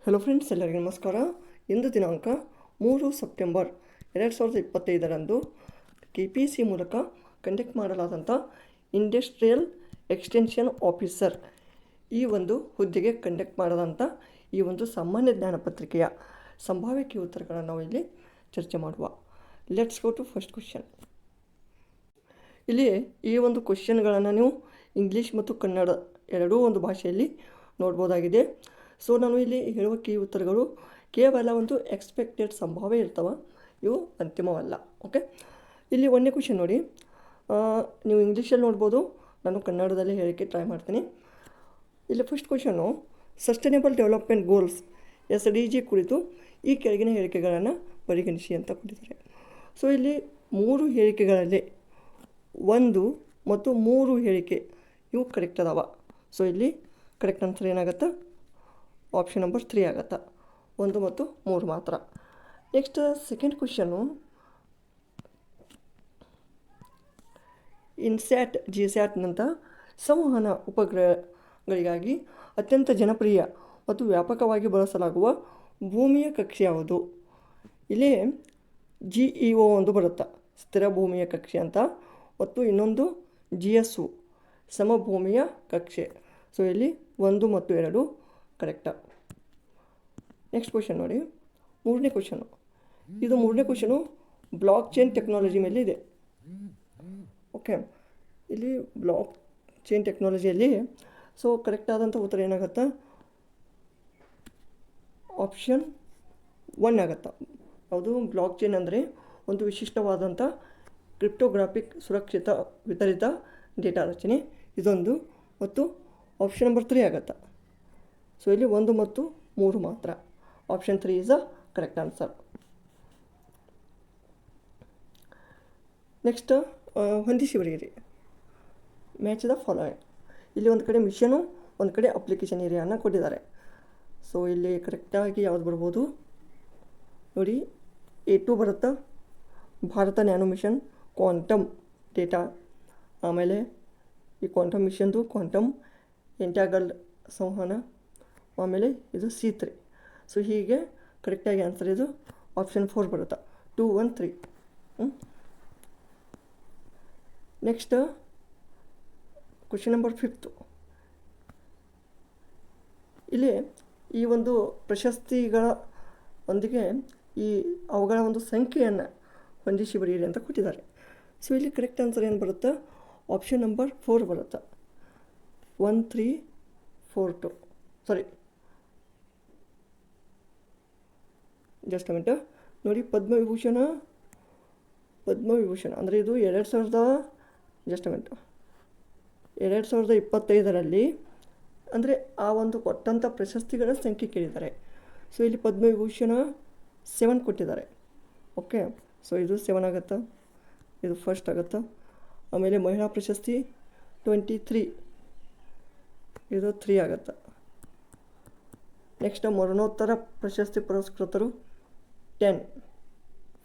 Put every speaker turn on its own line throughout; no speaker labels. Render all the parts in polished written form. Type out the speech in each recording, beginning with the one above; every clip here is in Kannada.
ಹಲೋ ಫ್ರೆಂಡ್ಸ್, ಎಲ್ಲರಿಗೂ ನಮಸ್ಕಾರ. ಇಂದು ದಿನಾಂಕ 3 ಸೆಪ್ಟೆಂಬರ್ 2025ರಂದು KPC ಮೂಲಕ ಕಂಡಕ್ಟ್ ಮಾಡಲಾದಂಥ ಇಂಡಸ್ಟ್ರಿಯಲ್ ಎಕ್ಸ್ಟೆನ್ಷನ್ ಆಫೀಸರ್ ಈ ಒಂದು ಹುದ್ದೆಗೆ ಕಂಡಕ್ಟ್ ಮಾಡದಂಥ ಈ ಒಂದು ಸಾಮಾನ್ಯ ಜ್ಞಾನ ಪತ್ರಿಕೆಯ ಸಂಭಾವ್ಯ ಉತ್ತರಗಳನ್ನು ನಾವು ಇಲ್ಲಿ ಚರ್ಚೆ ಮಾಡುವ. Let's go to first question. ಇಲ್ಲಿ ಈ ಒಂದು ಕ್ವೆಶ್ಚನ್ಗಳನ್ನು ನೀವು ಇಂಗ್ಲೀಷ್ ಮತ್ತು ಕನ್ನಡ ಎರಡೂ ಒಂದು ಭಾಷೆಯಲ್ಲಿ ನೋಡ್ಬೋದಾಗಿದೆ. ಸೊ ನಾನು ಇಲ್ಲಿ ಹೇಳುವ ಉತ್ತರಗಳು ಕೇವಲ ಒಂದು ಎಕ್ಸ್ಪೆಕ್ಟೆಡ್ ಸಂಭಾವ್ಯ ಇರ್ತವೆ, ಇವು ಅಂತಿಮವಲ್ಲ. ಓಕೆ, ಇಲ್ಲಿ ಒಂದನೇ ಕ್ವೆಶ್ಚನ್ ನೋಡಿ, ನೀವು ಇಂಗ್ಲೀಷಲ್ಲಿ ನೋಡ್ಬೋದು, ನಾನು ಕನ್ನಡದಲ್ಲಿ ಹೇಳೋಕ್ಕೆ ಟ್ರೈ ಮಾಡ್ತೀನಿ. ಇಲ್ಲಿ first question, sustainable development goals SDG ಕುರಿತು ಈ ಕೆಳಗಿನ ಹೇಳಿಕೆಗಳನ್ನು ಪರಿಗಣಿಸಿ ಅಂತ ಕೊಟ್ಟಿದ್ದಾರೆ. ಸೊ ಇಲ್ಲಿ 3 ಹೇಳಿಕೆಗಳಲ್ಲಿ 1 ಮತ್ತು 3 ಹೇಳಿಕೆ ಇವು ಕರೆಕ್ಟ್ ಅದಾವ. ಸೊ ಇಲ್ಲಿ ಕರೆಕ್ಟ್ ಆನ್ಸರ್ ಏನಾಗುತ್ತೆ? ಆಪ್ಷನ್ ನಂಬರ್ 3 ಆಗುತ್ತೆ. 1 ಮತ್ತು 3 ಮಾತ್ರ. ನೆಕ್ಸ್ಟ್ ಸೆಕೆಂಡ್ ಕ್ವೆಶ್ಚನು, ಇನ್ಸ್ಯಾಟ್ GSAT ಸಂವಹನ ಉಪಗ್ರಹಗಳಿಗಾಗಿ ಅತ್ಯಂತ ಜನಪ್ರಿಯ ಮತ್ತು ವ್ಯಾಪಕವಾಗಿ ಬಳಸಲಾಗುವ ಭೂಮಿಯ ಕಕ್ಷೆ ಯಾವುದು? ಇಲ್ಲಿ GEO ಒಂದು ಬರುತ್ತೆ, ಸ್ಥಿರ ಭೂಮಿಯ ಕಕ್ಷೆ ಅಂತ, ಮತ್ತು ಇನ್ನೊಂದು GSO ಸಮಭೂಮಿಯ ಕಕ್ಷೆ. ಸೊ ಇಲ್ಲಿ 1 ಮತ್ತು 2 ಕರೆಕ್ಟಾ. ನೆಕ್ಸ್ಟ್ ಕ್ವೆಶ್ಚನ್ ನೋಡಿ, 3ನೇ ಕ್ವೆಶ್ಚನು. ಇದು 3ನೇ ಕ್ವೆಶ್ಚನು ಬ್ಲಾಕ್ ಚೈನ್ ಟೆಕ್ನಾಲಜಿ ಮೇಲೆ ಇದೆ. ಓಕೆ, ಇಲ್ಲಿ ಬ್ಲಾಕ್ ಚೈನ್ ಟೆಕ್ನಾಲಜಿಯಲ್ಲಿ ಸೊ ಕರೆಕ್ಟ್ ಆದಂಥ ಉತ್ತರ ಏನಾಗುತ್ತೆ? ಆಪ್ಷನ್ 1 ಆಗುತ್ತೆ. ಅದು ಬ್ಲಾಕ್ ಚೈನ್ ಅಂದರೆ ಒಂದು ವಿಶಿಷ್ಟವಾದಂಥ ಕ್ರಿಪ್ಟೋಗ್ರಾಫಿಕ್ ಸುರಕ್ಷಿತ ವಿತರಿತ ಡೇಟಾ ರಚನೆ, ಇದೊಂದು, ಮತ್ತು ಆಪ್ಷನ್ ನಂಬರ್ 3 ಆಗುತ್ತೆ. ಸೊ ಇಲ್ಲಿ 1 ಮತ್ತು 3 ಮಾತ್ರ. Option 3 is a correct answer. Next ಹೊಂದಿಸಿ ಬರೆಯಿರಿ. Match the following. ಇಲ್ಲಿ ಒಂದು ಕಡೆ ಮಿಷನು, ಒಂದು ಕಡೆ ಅಪ್ಲಿಕೇಶನ್ ಏರಿಯಾನ ಕೊಟ್ಟಿದ್ದಾರೆ. ಸೊ ಇಲ್ಲಿ ಕರೆಕ್ಟಾಗಿ ಯಾವ್ದು ಬರ್ಬೋದು ನೋಡಿ, A2 ಬರುತ್ತಾ, Bharat nano mission quantum data, ಆಮೇಲೆ ಈ ಕ್ವಾಂಟಮ್ ಮಿಷನ್ದು ಕ್ವಾಂಟಮ್ ಎಂಟ್ಯಾಗಲ್ಡ್ ಸಂವಹನ, ಆಮೇಲೆ ಇದು C3. ಸೊ ಹೀಗೆ ಕರೆಕ್ಟಾಗಿ ಆನ್ಸರ್ ಇದು ಆಪ್ಷನ್ 4 ಬರುತ್ತೆ. 2, 1, 3. Next question number 5. ಇಲ್ಲಿ ಈ ಒಂದು ಪ್ರಶಸ್ತಿಗಳ ಒಂದಿಗೆ ಅವುಗಳ ಒಂದು ಸಂಖ್ಯೆಯನ್ನು ಹೊಂದಿಸಿ ಬರೆಯಿರಿ ಅಂತ ಕೊಟ್ಟಿದ್ದಾರೆ. ಸೊ ಇಲ್ಲಿ ಕರೆಕ್ಟ್ ಆನ್ಸರ್ ಏನು ಬರುತ್ತೆ? ಆಪ್ಷನ್ ನಂಬರ್ 4 ಬರುತ್ತೆ. 1, 3, 4, 2. ಸಾರಿ, ಜಸ್ಟ್ ಮಿನಿಟ್ ನೋಡಿ, ಪದ್ಮವಿಭೂಷಣ ಅಂದರೆ ಇದು 2025ರಲ್ಲಿ ಅಂದರೆ ಆ ಒಂದು ಕೊಟ್ಟಂಥ ಪ್ರಶಸ್ತಿಗಳ ಸಂಖ್ಯೆ ಕೇಳಿದ್ದಾರೆ. ಸೊ ಇಲ್ಲಿ ಪದ್ಮವಿಭೂಷಣ 7 ಕೊಟ್ಟಿದ್ದಾರೆ. ಓಕೆ, ಸೊ ಇದು 7 ಆಗುತ್ತಾ, ಇದು ಫಸ್ಟ್ ಆಗುತ್ತಾ. ಆಮೇಲೆ ಮಹಿಳಾ ಪ್ರಶಸ್ತಿ 23, ಇದು 3 ಆಗುತ್ತೆ. ನೆಕ್ಸ್ಟ್ ಮರಣೋತ್ತರ ಪ್ರಶಸ್ತಿ ಪುರಸ್ಕೃತರು 10,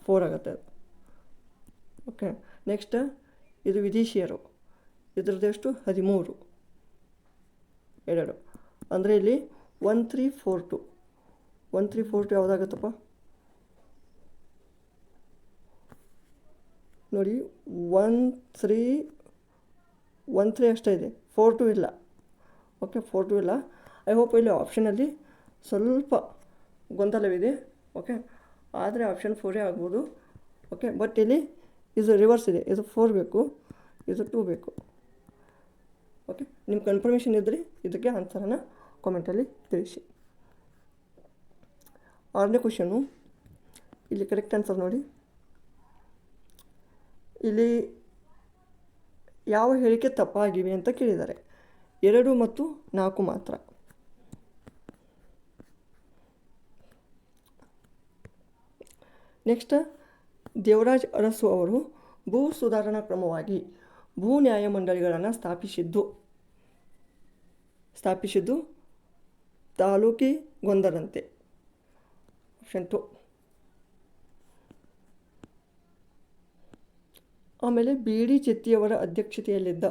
4 ಆಗುತ್ತೆ. ಓಕೆ, ನೆಕ್ಸ್ಟ್ ಇದು ವಿದೇಶಿಯರು, ಇದ್ರದ್ದು ಎಷ್ಟು? 13, 2. ಅಂದರೆ ಇಲ್ಲಿ 1, 3, 4, 2. 1, 3, 4, 2 ಯಾವುದಾಗುತ್ತಪ್ಪ ನೋಡಿ, 1, 3 ಅಷ್ಟೇ ಇದೆ, 4, 2 ಇಲ್ಲ. ಓಕೆ, 4, 2 ಇಲ್ಲ. ಐ ಹೋಪ್ ಇಲ್ಲಿ ಆಪ್ಷನಲ್ಲಿ ಸ್ವಲ್ಪ ಗೊಂದಲವಿದೆ. ಓಕೆ, ಆದರೆ ಆಪ್ಷನ್ 4 ಆಗ್ಬೋದು. ಓಕೆ, ಬಟ್ ಇಲ್ಲಿ ಇದು ರಿವರ್ಸ್ ಇದೆ, ಇದು 4 ಬೇಕು, ಇದು 2 ಬೇಕು. ಓಕೆ, ನಿಮ್ಮ ಕನ್ಫರ್ಮೇಷನ್ ಇದ್ದರೆ ಇದಕ್ಕೆ ಆನ್ಸರನ್ನು ಕಾಮೆಂಟಲ್ಲಿ ತಿಳಿಸಿ. 6ನೇ ಕ್ವೆಶ್ಚನು, ಇಲ್ಲಿ ಕರೆಕ್ಟ್ ಆನ್ಸರ್ ನೋಡಿ. ಇಲ್ಲಿ ಯಾವ ಹೇಳಿಕೆ ತಪ್ಪಾಗಿವೆ ಅಂತ ಕೇಳಿದ್ದಾರೆ. 2 ಮತ್ತು 4 ಮಾತ್ರ. ನೆಕ್ಸ್ಟ್, ದೇವರಾಜ್ ಅರಸು ಅವರು ಭೂ ಸುಧಾರಣಾ ಕ್ರಮವಾಗಿ ಭೂ ನ್ಯಾಯಮಂಡಳಿಗಳನ್ನು ಸ್ಥಾಪಿಸಿದ್ದು ತಾಲೂಕಿಗೊಂದರಂತೆ. ಆಪ್ಷನ್ 2. ಆಮೇಲೆ BD ಚೆಟ್ಟಿಯವರ ಅಧ್ಯಕ್ಷತೆಯಲ್ಲಿದ್ದ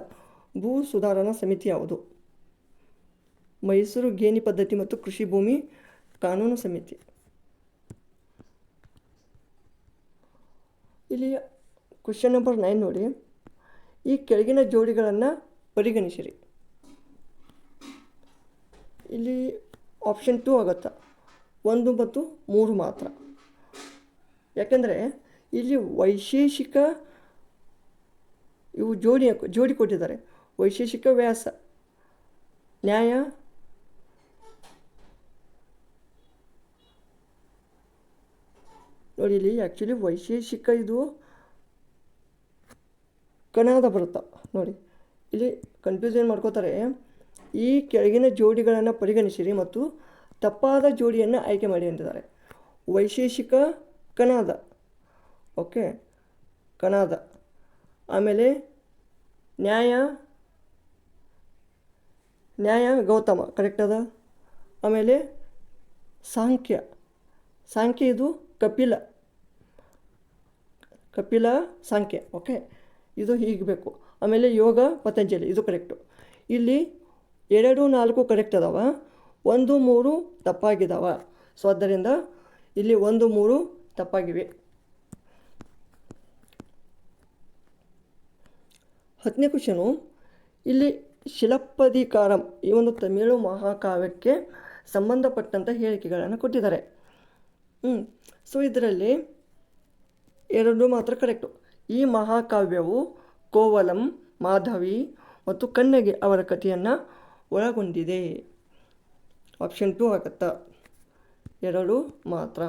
ಭೂ ಸುಧಾರಣಾ ಸಮಿತಿ ಯಾವುದು? ಮೈಸೂರು ಗೇಣಿ ಪದ್ಧತಿ ಮತ್ತು ಕೃಷಿ ಭೂಮಿ ಕಾನೂನು ಸಮಿತಿ. ಇಲ್ಲಿ ಕ್ವೆಶ್ಚನ್ ನಂಬರ್ 9 ನೋಡಿ. ಈ ಕೆಳಗಿನ ಜೋಡಿಗಳನ್ನು ಪರಿಗಣಿಸಿರಿ. ಇಲ್ಲಿ ಆಪ್ಷನ್ 2 ಆಗುತ್ತಾ, 1 ಮತ್ತು 3 ಮಾತ್ರ. ಯಾಕೆಂದರೆ ಇಲ್ಲಿ ವೈಶೇಷಿಕ ಇವು ಜೋಡಿ ಕೊಟ್ಟಿದ್ದಾರೆ. ವೈಶೇಷಿಕ ವ್ಯಾಸ, ನ್ಯಾಯ, ನೋಡಿ ಇಲ್ಲಿ ಆ್ಯಕ್ಚುಲಿ ವೈಶೇಷಿಕ ಇದು ಕಣಾದ ಬರುತ್ತಾ ನೋಡಿ. ಇಲ್ಲಿ ಕನ್ಫ್ಯೂಷನ್ ಮಾಡ್ಕೋತಾರೆ. ಈ ಕೆಳಗಿನ ಜೋಡಿಗಳನ್ನು ಪರಿಗಣಿಸಿರಿ ಮತ್ತು ತಪ್ಪಾದ ಜೋಡಿಯನ್ನು ಆಯ್ಕೆ ಮಾಡಿ ಅಂತಿದ್ದಾರೆ. ವೈಶೇಷಿಕ ಕಣಾದ, ಓಕೆ, ಕಣಾದ. ಆಮೇಲೆ ನ್ಯಾಯ ಗೌತಮ ಕರೆಕ್ಟ್ ಅದ. ಆಮೇಲೆ ಸಾಂಖ್ಯ ಇದು ಕಪಿಲ ಸಾಂಖ್ಯ, ಓಕೆ, ಇದು ಹೀಗೆ ಬೇಕು. ಆಮೇಲೆ ಯೋಗ ಪತಂಜಲಿ, ಇದು ಕರೆಕ್ಟು. ಇಲ್ಲಿ 2, 4 ಕರೆಕ್ಟ್ ಅದಾವ, 1, 3 ತಪ್ಪಾಗಿದ್ದಾವ. ಸೊ ಆದ್ದರಿಂದ ಇಲ್ಲಿ 1, 3 ತಪ್ಪಾಗಿವೆ. 10ನೇ ಕ್ವೆಶ್ಚನು. ಇಲ್ಲಿ ಶಿಲಪ್ಪದಿಕಾರಂ ಈ ಒಂದು ತಮಿಳು ಮಹಾಕಾವ್ಯಕ್ಕೆ ಸಂಬಂಧಪಟ್ಟಂಥ ಹೇಳಿಕೆಗಳನ್ನು ಕೊಟ್ಟಿದ್ದಾರೆ. ಸೊ ಇದರಲ್ಲಿ 2 ಮಾತ್ರ ಕರೆಕ್ಟು. ಈ ಮಹಾಕಾವ್ಯವು ಕೋವಲಂ, ಮಾಧವಿ ಮತ್ತು ಕಣ್ಣಗಿ ಅವರ ಕಥೆಯನ್ನು ಒಳಗೊಂಡಿದೆ. ಆಪ್ಷನ್ 2 ಆಗುತ್ತಾ, 2 ಮಾತ್ರ.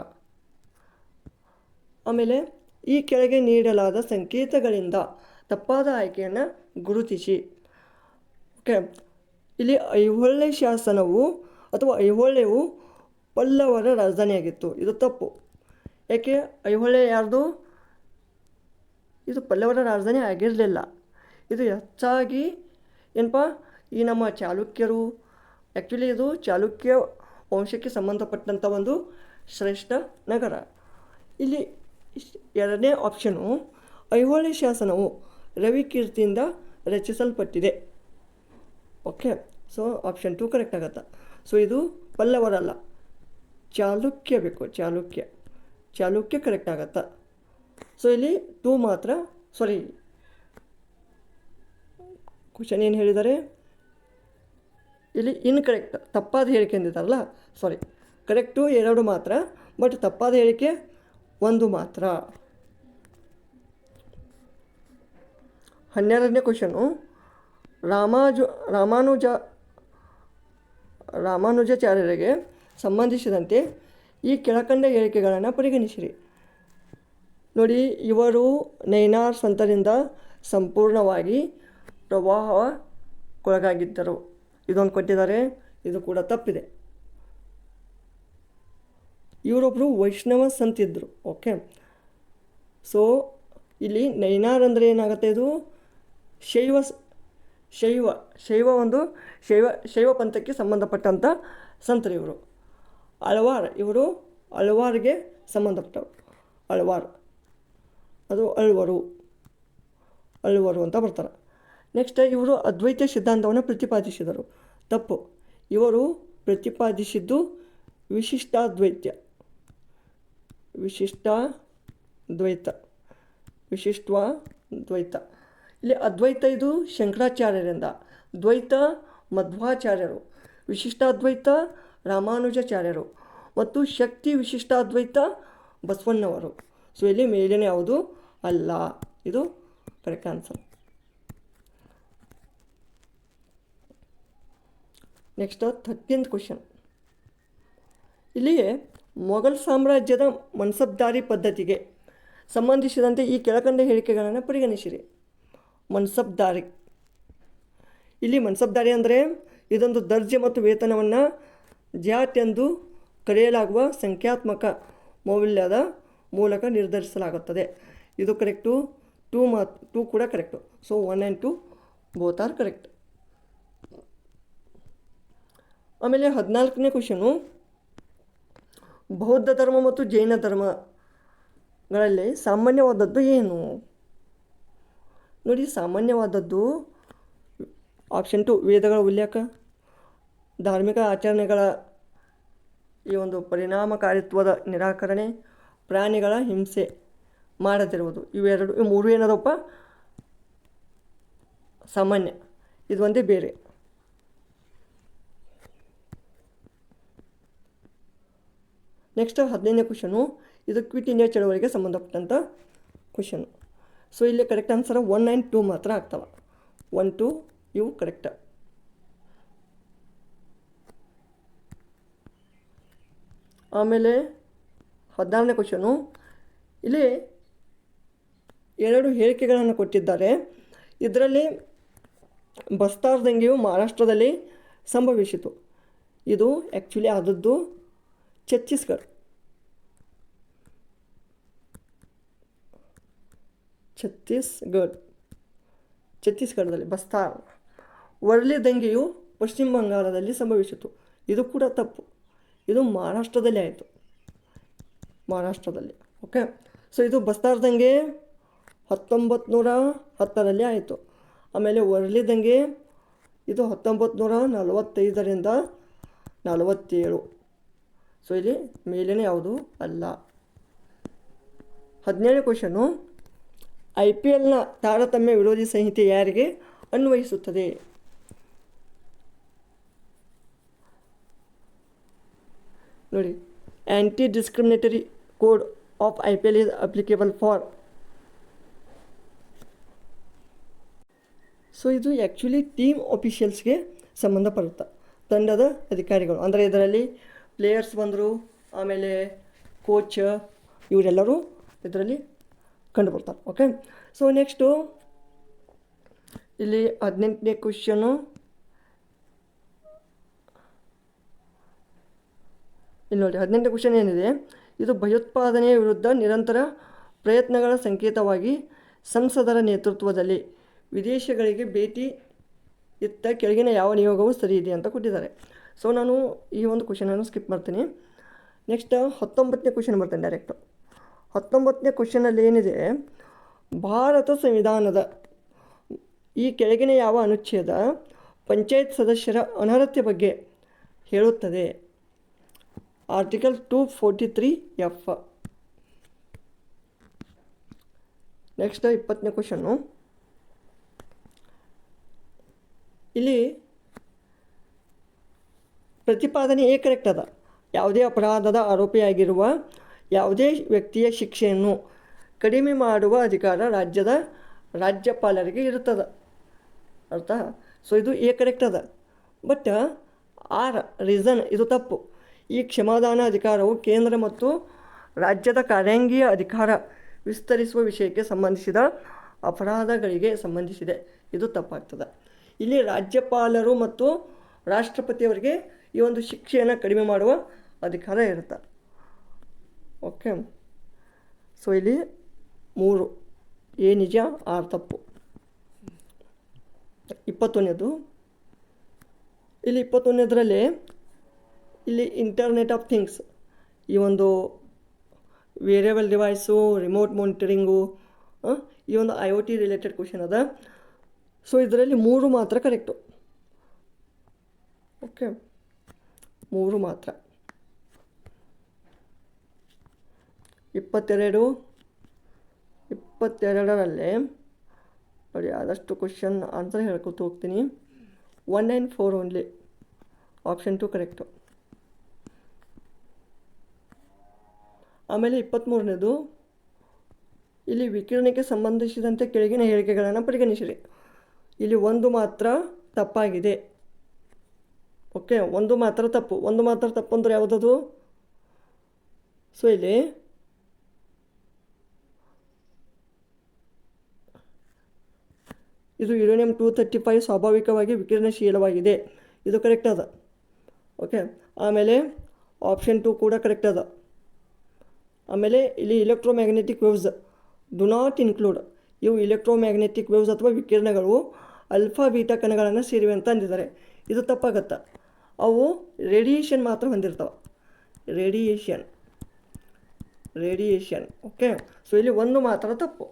ಆಮೇಲೆ ಈ ಕೆಳಗೆ ನೀಡಲಾದ ಸಂಕೇತಗಳಿಂದ ತಪ್ಪಾದ ಆಯ್ಕೆಯನ್ನು ಗುರುತಿಸಿ. ಓಕೆ, ಇಲ್ಲಿ ಐಹೊಳೆ ಶಾಸನವು ಅಥವಾ ಐಹೊಳೆಯು ಪಲ್ಲವರ ರಾಜಧಾನಿಯಾಗಿತ್ತು, ಇದು ತಪ್ಪು. ಯಾಕೆ? ಐಹೊಳೆ ಯಾರ್ದು? ಇದು ಪಲ್ಲವರ ರಾಜಧಾನಿ ಆಗಿರಲಿಲ್ಲ. ಇದು ಹೆಚ್ಚಾಗಿ ಏನಪ್ಪ, ಈ ನಮ್ಮ ಚಾಲುಕ್ಯರು, ಆ್ಯಕ್ಚುಲಿ ಇದು ಚಾಲುಕ್ಯ ವಂಶಕ್ಕೆ ಸಂಬಂಧಪಟ್ಟಂಥ ಒಂದು ಶ್ರೇಷ್ಠ ನಗರ. ಇಲ್ಲಿ 2ನೇ ಆಪ್ಷನು, ಐಹೊಳೆ ಶಾಸನವು ರವಿಕೀರ್ತಿಯಿಂದ ರಚಿಸಲ್ಪಟ್ಟಿದೆ. ಓಕೆ, ಸೊ ಆಪ್ಷನ್ 2 ಕರೆಕ್ಟ್ ಆಗುತ್ತಾ. ಸೊ ಇದು ಪಲ್ಲವರಲ್ಲ, ಚಾಲುಕ್ಯ ಬೇಕು, ಚಾಲುಕ್ಯ ಕರೆಕ್ಟ್ ಆಗುತ್ತಾ. ಸೊ ಇಲ್ಲಿ 2 ಮಾತ್ರ. ಸಾರಿ, ಕ್ವಶನ್ ಏನು ಹೇಳಿದ್ದಾರೆ ಇಲ್ಲಿ? ಇನ್ಕರೆಕ್ಟ್, ತಪ್ಪಾದ ಹೇಳಿಕೆ ಅಂದಿದ್ದಾರಲ್ಲ. ಸಾರಿ, ಕರೆಕ್ಟು 2 ಮಾತ್ರ, ಬಟ್ ತಪ್ಪಾದ ಹೇಳಿಕೆ 1 ಮಾತ್ರ. 12ನೇ ಕ್ವಶನು. ರಾಮಾನುಜಾಚಾರ್ಯರಿಗೆ ಸಂಬಂಧಿಸಿದಂತೆ ಈ ಕೆಳಕಂಡ ಹೇಳಿಕೆಗಳನ್ನು ಪರಿಗಣಿಸಿರಿ. ನೋಡಿ, ಇವರು ನೈನಾರ್ ಸಂತರಿಂದ ಸಂಪೂರ್ಣವಾಗಿ ಪ್ರವಾಹಕ್ಕೊಳಗಾಗಿದ್ದರು, ಇದೊಂದು ಕೊಟ್ಟಿದ್ದಾರೆ, ಇದು ಕೂಡ ತಪ್ಪಿದೆ. ಇವರೊಬ್ಬರು ವೈಷ್ಣವ ಸಂತಿದ್ದರು. ಓಕೆ, ಸೊ ಇಲ್ಲಿ ನೈನಾರ್ ಅಂದರೆ ಏನಾಗುತ್ತೆ, ಇದು ಶೈವ ಪಂಥಕ್ಕೆ ಸಂಬಂಧಪಟ್ಟಂಥ ಸಂತರು ಇವರು. ಇವರು ಅಳ್ವಾರ್ಗೆ ಸಂಬಂಧಪಟ್ಟವರು. ಅದು ಅಳ್ವರು ಅಂತ ಬರ್ತಾರೆ. ನೆಕ್ಸ್ಟ್, ಇವರು ಅದ್ವೈತ ಸಿದ್ಧಾಂತವನ್ನು ಪ್ರತಿಪಾದಿಸಿದರು, ತಪ್ಪು. ಇವರು ಪ್ರತಿಪಾದಿಸಿದ್ದು ವಿಶಿಷ್ಟಾದ್ವೈತ. ಇಲ್ಲಿ ಅದ್ವೈತ ಇದು ಶಂಕರಾಚಾರ್ಯರಿಂದ, ದ್ವೈತ ಮಧ್ವಾಚಾರ್ಯರು, ವಿಶಿಷ್ಟಾದ್ವೈತ ರಾಮಾನುಜಾಚಾರ್ಯರು ಮತ್ತು ಶಕ್ತಿ ವಿಶಿಷ್ಟಾದ್ವೈತ ಬಸವಣ್ಣವರು. ಸೊ ಇಲ್ಲಿ ಮೇಲಿನ ಯಾವುದು ಅಲ್ಲ, ಇದು correct answer. Next 13th question. ಇಲ್ಲಿಯೇ ಮೊಘಲ್ ಸಾಮ್ರಾಜ್ಯದ ಮನ್ಸಬ್ದಾರಿ ಪದ್ಧತಿಗೆ ಸಂಬಂಧಿಸಿದಂತೆ ಈ ಕೆಳಕಂಡ ಹೇಳಿಕೆಗಳನ್ನು ಪರಿಗಣಿಸಿರಿ. ಮನ್ಸಬ್ದಾರಿ, ಇಲ್ಲಿ ಮನ್ಸಬ್ದಾರಿ ಅಂದರೆ ಇದೊಂದು ದರ್ಜೆ ಮತ್ತು ವೇತನವನ್ನು ಜಾಟ್ ಎಂದು ಕರೆಯಲಾಗುವ ಸಂಖ್ಯಾತ್ಮಕ ಮೌಲ್ಯದ ಮೂಲಕ ನಿರ್ಧರಿಸಲಾಗುತ್ತದೆ. ಇದು ಕರೆಕ್ಟು. 2 ಕೂಡ correct. So 1 and 2 both are correct. ಆಮೇಲೆ 14ನೇ ಕ್ವೆಶ್ಚನು. ಬೌದ್ಧ ಧರ್ಮ ಮತ್ತು ಜೈನ ಧರ್ಮಗಳಲ್ಲಿ ಸಾಮಾನ್ಯವಾದದ್ದು ಏನು? ನೋಡಿ, ಸಾಮಾನ್ಯವಾದದ್ದು ಆಪ್ಷನ್ 2 ವೇದಗಳ ಉಲ್ಲೇಖ, ಧಾರ್ಮಿಕ ಆಚರಣೆಗಳ ಈ ಒಂದು ಪರಿಣಾಮಕಾರಿತ್ವದ ನಿರಾಕರಣೆ, ಪ್ರಾಣಿಗಳ ಹಿಂಸೆ ಮಾಡದಿರುವುದು, ಇವು ಮೂರು ಏನದಪ್ಪ ಸಾಮಾನ್ಯ, ಇದು ಒಂದೇ ಬೇರೆ. ನೆಕ್ಸ್ಟ್ 15ನೇ ಕ್ವಶನು, ಇದು ಕ್ವಿಟ್ ಇಂಡಿಯಾ ಚಳವಳಿಗೆ ಸಂಬಂಧಪಟ್ಟಂಥ ಕ್ವಶನು. ಸೊ ಇಲ್ಲಿ ಕರೆಕ್ಟ್ ಆನ್ಸರ್ 1 ಆ್ಯಂಡ್ 2 ಮಾತ್ರ ಆಗ್ತವೆ. 1, 2 ಇವು ಕರೆಕ್ಟ್. ಆಮೇಲೆ 16ನೇ ಕ್ವಶನು, ಇಲ್ಲಿ 2 ಹೇಳಿಕೆಗಳನ್ನು ಕೊಟ್ಟಿದ್ದಾರೆ. ಇದರಲ್ಲಿ ಬಸ್ತಾರ್ ದಂಗೆಯು ಮಹಾರಾಷ್ಟ್ರದಲ್ಲಿ ಸಂಭವಿಸಿತು. ಇದು ಆ್ಯಕ್ಚುಲಿ ಆದದ್ದು ಛತ್ತೀಸ್ಗಢದಲ್ಲಿ ಬಸ್ತಾರ್. ವರ್ಲಿ ದಂಗೆಯು ಪಶ್ಚಿಮ ಬಂಗಾಳದಲ್ಲಿ ಸಂಭವಿಸಿತು. ಇದು ಕೂಡ ತಪ್ಪು. ಇದು ಮಹಾರಾಷ್ಟ್ರದಲ್ಲಿ ಆಯಿತು, ಮಹಾರಾಷ್ಟ್ರದಲ್ಲಿ. ಓಕೆ, ಸೊ ಇದು ಬಸ್ತಾರ್ ದಂಗೆ 1910ರಲ್ಲಿ ಆಯಿತು. ಆಮೇಲೆ ವರ್ಲಿ ದಂಗೆ ಇದು 1945ರಿಂದ 47. ಸೊ ಇಲ್ಲಿ ಮೇಲಿನ ಯಾವುದು ಅಲ್ಲ. 17ನೇ ಕ್ವಶನು, IPLನ ತಾರತಮ್ಯ ವಿರೋಧಿ ಸಂಹಿತೆ ಯಾರಿಗೆ ಅನ್ವಯಿಸುತ್ತದೆ? ನೋಡಿ, anti discriminatory code of IPL is applicable for. So ಇದು ಆ್ಯಕ್ಚುಲಿ ಟೀಮ್ ಆಫೀಷಿಯಲ್ಸ್ಗೆ ಸಂಬಂಧಪಡುತ್ತೆ, ತಂಡದ ಅಧಿಕಾರಿಗಳು. ಅಂದರೆ ಇದರಲ್ಲಿ ಪ್ಲೇಯರ್ಸ್ ಬಂದರು, ಆಮೇಲೆ ಕೋಚ್, ಇವರೆಲ್ಲರೂ ಇದರಲ್ಲಿ ಕಂಡುಬರ್ತಾರೆ. ಓಕೆ, ಸೊ ನೆಕ್ಸ್ಟು ಇಲ್ಲಿ 18ನೇ ಕ್ವಶನು, ಇಲ್ಲಿ ನೋಡಿ 18ನೇ ಕ್ವಶನ್ ಏನಿದೆ, ಇದು ಭಯೋತ್ಪಾದನೆಯ ವಿರುದ್ಧ ನಿರಂತರ ಪ್ರಯತ್ನಗಳ ಸಂಕೇತವಾಗಿ ಸಂಸದರ ನೇತೃತ್ವದಲ್ಲಿ ವಿದೇಶಗಳಿಗೆ ಭೇಟಿ ಇತ್ತ ಕೆಳಗಿನ ಯಾವ ನಿಯೋಗವು ಸರಿ ಇದೆ ಅಂತ ಕೊಟ್ಟಿದ್ದಾರೆ. ಸೊ ನಾನು ಈ ಒಂದು ಕ್ವಶನನ್ನು ಸ್ಕಿಪ್ ಮಾಡ್ತೀನಿ. ನೆಕ್ಸ್ಟ್ 19ನೇ ಕ್ವಶನ್ ಬರ್ತೀನಿ ಡೈರೆಕ್ಟು. 19ನೇ ಕ್ವಶನಲ್ಲಿ ಏನಿದೆ, ಭಾರತ ಸಂವಿಧಾನದ ಈ ಕೆಳಗಿನ ಯಾವ ಅನುಚ್ಛೇದ ಪಂಚಾಯತ್ ಸದಸ್ಯರ ಅನರ್ಹತೆ ಬಗ್ಗೆ ಹೇಳುತ್ತದೆ? Article 243F. ನೆಕ್ಸ್ಟ್ 20ನೇ ಕ್ವಶನ್ನು, ಇಲ್ಲಿ ಪ್ರತಿಪಾದನೆ ಎ ಕರೆಕ್ಟ್ ಅದ. ಯಾವುದೇ ಅಪರಾಧದ ಆರೋಪಿಯಾಗಿರುವ ಯಾವುದೇ ವ್ಯಕ್ತಿಯ ಶಿಕ್ಷೆಯನ್ನು ಕಡಿಮೆ ಮಾಡುವ ಅಧಿಕಾರ ರಾಜ್ಯಪಾಲರಿಗೆ ಇರುತ್ತದೆ. ಅರ್ಥ? ಸೊ ಇದು ಎ ಕರೆಕ್ಟ್ ಅದ. ಬಟ್ ರೀಸನ್ ಇದು ತಪ್ಪು. ಈ ಕ್ಷಮಾದಾನ ಅಧಿಕಾರವು ಕೇಂದ್ರ ಮತ್ತು ರಾಜ್ಯದ ಕಾರ್ಯಾಂಗೀಯ ಅಧಿಕಾರ ವಿಸ್ತರಿಸುವ ವಿಷಯಕ್ಕೆ ಸಂಬಂಧಿಸಿದ ಅಪರಾಧಗಳಿಗೆ ಸಂಬಂಧಿಸಿದೆ. ಇದು ತಪ್ಪಾಗ್ತದೆ. ಇಲ್ಲಿ ರಾಜ್ಯಪಾಲರು ಮತ್ತು ರಾಷ್ಟ್ರಪತಿಯವರಿಗೆ ಈ ಒಂದು ಶಿಕ್ಷೆಯನ್ನು ಕಡಿಮೆ ಮಾಡುವ ಅಧಿಕಾರ ಇರುತ್ತೆ. ಓಕೆ, ಸೊ ಇಲ್ಲಿ 3 ಎ ನಿಜ, 6 ತಪ್ಪು. 21ನೇದು, ಇಲ್ಲಿ 21ನೇದರಲ್ಲಿ ಇಲ್ಲಿ ಇಂಟರ್ನೆಟ್ ಆಫ್ ಥಿಂಗ್ಸ್, ಈ ಒಂದು ವೇರಿಯಬಲ್ ಡಿವೈಸು, ರಿಮೋಟ್ ಮಾನಿಟರಿಂಗು, ಈ ಒಂದು IoT ರಿಲೇಟೆಡ್ ಕ್ವಶನ್ ಅದ. ಸೊ ಇದರಲ್ಲಿ 3 ಮಾತ್ರ ಕರೆಕ್ಟು. ಓಕೆ, 3 ಮಾತ್ರ. 22ರಲ್ಲಿ ನೋಡಿ, ಆದಷ್ಟು ಕ್ವಶನ್ ಆನ್ಸರ್ ಹೇಳ್ಕೊತ ಹೋಗ್ತೀನಿ. 1 and 4 ಓನ್ಲಿ. Option 2 correct. ಆಮೇಲೆ 23ನೇದು, ಇಲ್ಲಿ ವಿಕಿರಣಕ್ಕೆ ಸಂಬಂಧಿಸಿದಂತೆ ಕೆಳಗಿನ ಹೇಳಿಕೆಗಳನ್ನು ಪರಿಗಣಿಸಿರಿ. ಇಲ್ಲಿ 1 ಮಾತ್ರ ತಪ್ಪಾಗಿದೆ. ಓಕೆ, 1 ಮಾತ್ರ ತಪ್ಪು. 1 ಮಾತ್ರ ತಪ್ಪು ಅಂದರೆ ಯಾವುದದು? ಸೊ ಇಲ್ಲಿ ಇದು ಯುರೇನಿಯಂ 235 ಸ್ವಾಭಾವಿಕವಾಗಿ ವಿಕಿರಣಶೀಲವಾಗಿದೆ. ಇದು ಕರೆಕ್ಟ್ ಅದ. ಓಕೆ, ಆಮೇಲೆ ಆಪ್ಷನ್ 2 ಕೂಡ ಕರೆಕ್ಟ್ ಅದ. ಆಮೇಲೆ ಇಲ್ಲಿ ಇಲೆಕ್ಟ್ರೋಮ್ಯಾಗ್ನೆಟಿಕ್ ವೇವ್ಸ್ ಡು ನಾಟ್ ಇನ್ಕ್ಲೂಡ್. ಇವು ಇಲೆಕ್ಟ್ರೋಮ್ಯಾಗ್ನೆಟಿಕ್ ವೇವ್ಸ್ ಅಥವಾ ವಿಕಿರಣಗಳು ಅಲ್ಫಾ ಬೀಟಾ ಕಣಗಳನ್ನು ಸೇರಿವೆ ಅಂತ ಅಂದಿದ್ದಾರೆ. ಇದು ತಪ್ಪಾಗತ್ತೆ. ಅವು ರೇಡಿಯೇಷನ್ ಮಾತ್ರ ಹೊಂದಿರ್ತವೆ. ರೇಡಿಯೇಷನ್. ಓಕೆ, ಸೊ ಇಲ್ಲಿ 1 ಮಾತ್ರ ತಪ್ಪು.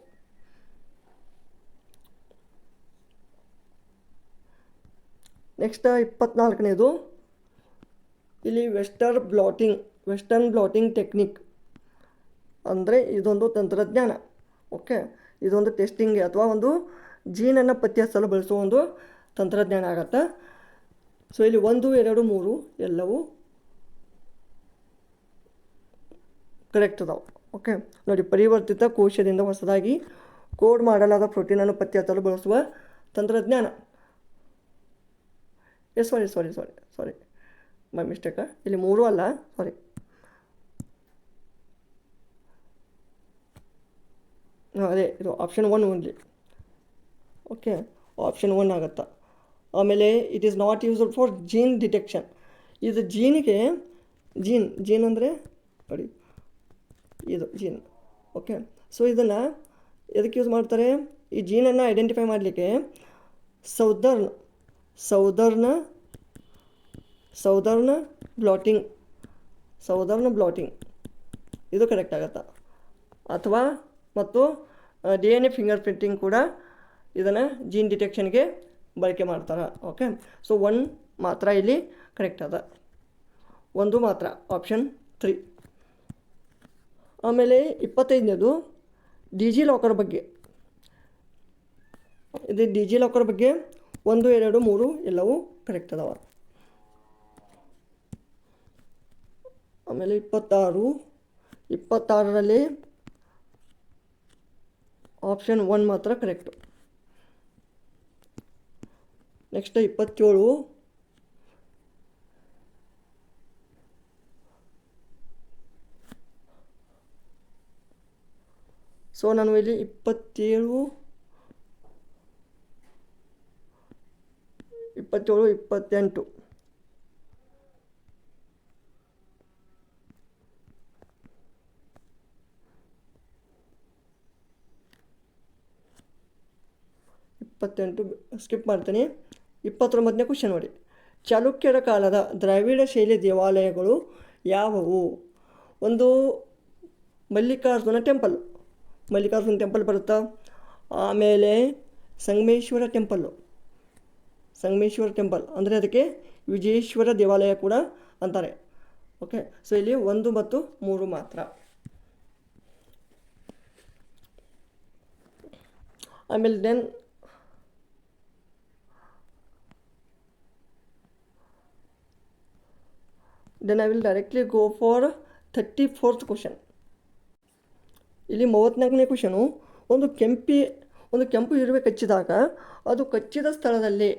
ನೆಕ್ಸ್ಟ್ 24ನೇದು, ಇಲ್ಲಿ ವೆಸ್ಟರ್ನ್ ಬ್ಲಾಟಿಂಗ್ ಟೆಕ್ನಿಕ್ ಅಂದರೆ ಇದೊಂದು ತಂತ್ರಜ್ಞಾನ. ಓಕೆ, ಇದೊಂದು ಟೆಸ್ಟಿಂಗ್ಗೆ ಅಥವಾ ಒಂದು ಜೀನನ್ನು ಪತ್ತೆ ಹಚ್ಚಲು ಬಳಸುವ ಒಂದು ತಂತ್ರಜ್ಞಾನ ಆಗತ್ತೆ. ಸೊ ಇಲ್ಲಿ 1, 2, 3 ಎಲ್ಲವೂ ಕರೆಕ್ಟ್ ಅದಾವೆ. ಓಕೆ ನೋಡಿ, ಪರಿವರ್ತಿತ ಕೋಶದಿಂದ ಹೊಸದಾಗಿ ಕೋಡ್ ಮಾಡಲಾದ ಪ್ರೋಟೀನನ್ನು ಪತ್ತೆ ಹಚ್ಚಲು ಬಳಸುವ ತಂತ್ರಜ್ಞಾನ. ಸಾರಿ ಮೈ ಮಿಸ್ಟೇಕ. ಇಲ್ಲಿ 3 ಅಲ್ಲ, ಸಾರಿ. ಅದೇ ಇದು ಆಪ್ಷನ್ 1 ಓನ್ಲಿ. ಓಕೆ, ಆಪ್ಷನ್ 1 ಆಗುತ್ತಾ. ಆಮೇಲೆ it is not used for gene detection. ಇದು ಜೀನಿಗೆ ಜೀನ್ ಅಂದರೆ ನೋಡಿ ಇದು ಜೀನ್. ಓಕೆ, ಸೊ ಇದನ್ನು ಎದಕ್ಕೆ ಯೂಸ್ ಮಾಡ್ತಾರೆ? ಈ ಜೀನನ್ನು ಐಡೆಂಟಿಫೈ ಮಾಡಲಿಕ್ಕೆ ಸೌದರ್ನ್ ಬ್ಲಾಟಿಂಗ್ ಇದು ಕರೆಕ್ಟ್ ಆಗುತ್ತಾ. ಅಥವಾ ಮತ್ತು DNA ಫಿಂಗರ್ ಪ್ರಿಂಟಿಂಗ್ ಕೂಡ ಇದನ್ನು ಜೀನ್ ಡಿಟೆಕ್ಷನ್ಗೆ ಬಳಕೆ ಮಾಡ್ತಾರೆ. ಓಕೆ, ಸೊ 1 ಮಾತ್ರ ಇಲ್ಲಿ ಕರೆಕ್ಟ್ ಅದ, 1 ಮಾತ್ರ, ಆಪ್ಷನ್ 3. ಆಮೇಲೆ 25ನೇದು ಡಿಜಿ ಲಾಕರ್ ಬಗ್ಗೆ. ಇದು ಡಿಜಿ ಲಾಕರ್ ಬಗ್ಗೆ 1, 2, 3 ಎಲ್ಲವೂ ಕರೆಕ್ಟ್ ಅದಾವ. ಆಮೇಲೆ 26ರಲ್ಲಿ ಆಪ್ಷನ್ 1 ಮಾತ್ರ ಕರೆಕ್ಟು. ನೆಕ್ಸ್ಟ್ 27 ಸೊ ನಾನು ಇಲ್ಲಿ 27, 28 ಸ್ಕಿಪ್ ಮಾಡ್ತೀನಿ. 29ನೇ ಕ್ವಶನ್ ನೋಡಿ. ಚಾಲುಕ್ಯರ ಕಾಲದ ದ್ರಾವಿಡ ಶೈಲಿ ದೇವಾಲಯಗಳು ಯಾವುವು? ಒಂದು ಮಲ್ಲಿಕಾರ್ಜುನ ಟೆಂಪಲ್ ಬರುತ್ತಾ. ಆಮೇಲೆ ಸಂಗಮೇಶ್ವರ ಟೆಂಪಲ್ ಅಂದರೆ ಅದಕ್ಕೆ ವಿಜಯೇಶ್ವರ ದೇವಾಲಯ ಕೂಡ ಅಂತಾರೆ. ಓಕೆ, ಸೊ ಇಲ್ಲಿ 1 ಮತ್ತು 3 ಮಾತ್ರ. ಆಮೇಲೆ then I will directly go for 34th question. ಇಲ್ಲಿ 34ನೇ ಕ್ವಶನು. ಒಂದು ಕೆಂಪು ಇರುವೆ ಕಚ್ಚಿದಾಗ ಅದು ಕಚ್ಚಿದ ಸ್ಥಳದಲ್ಲಿ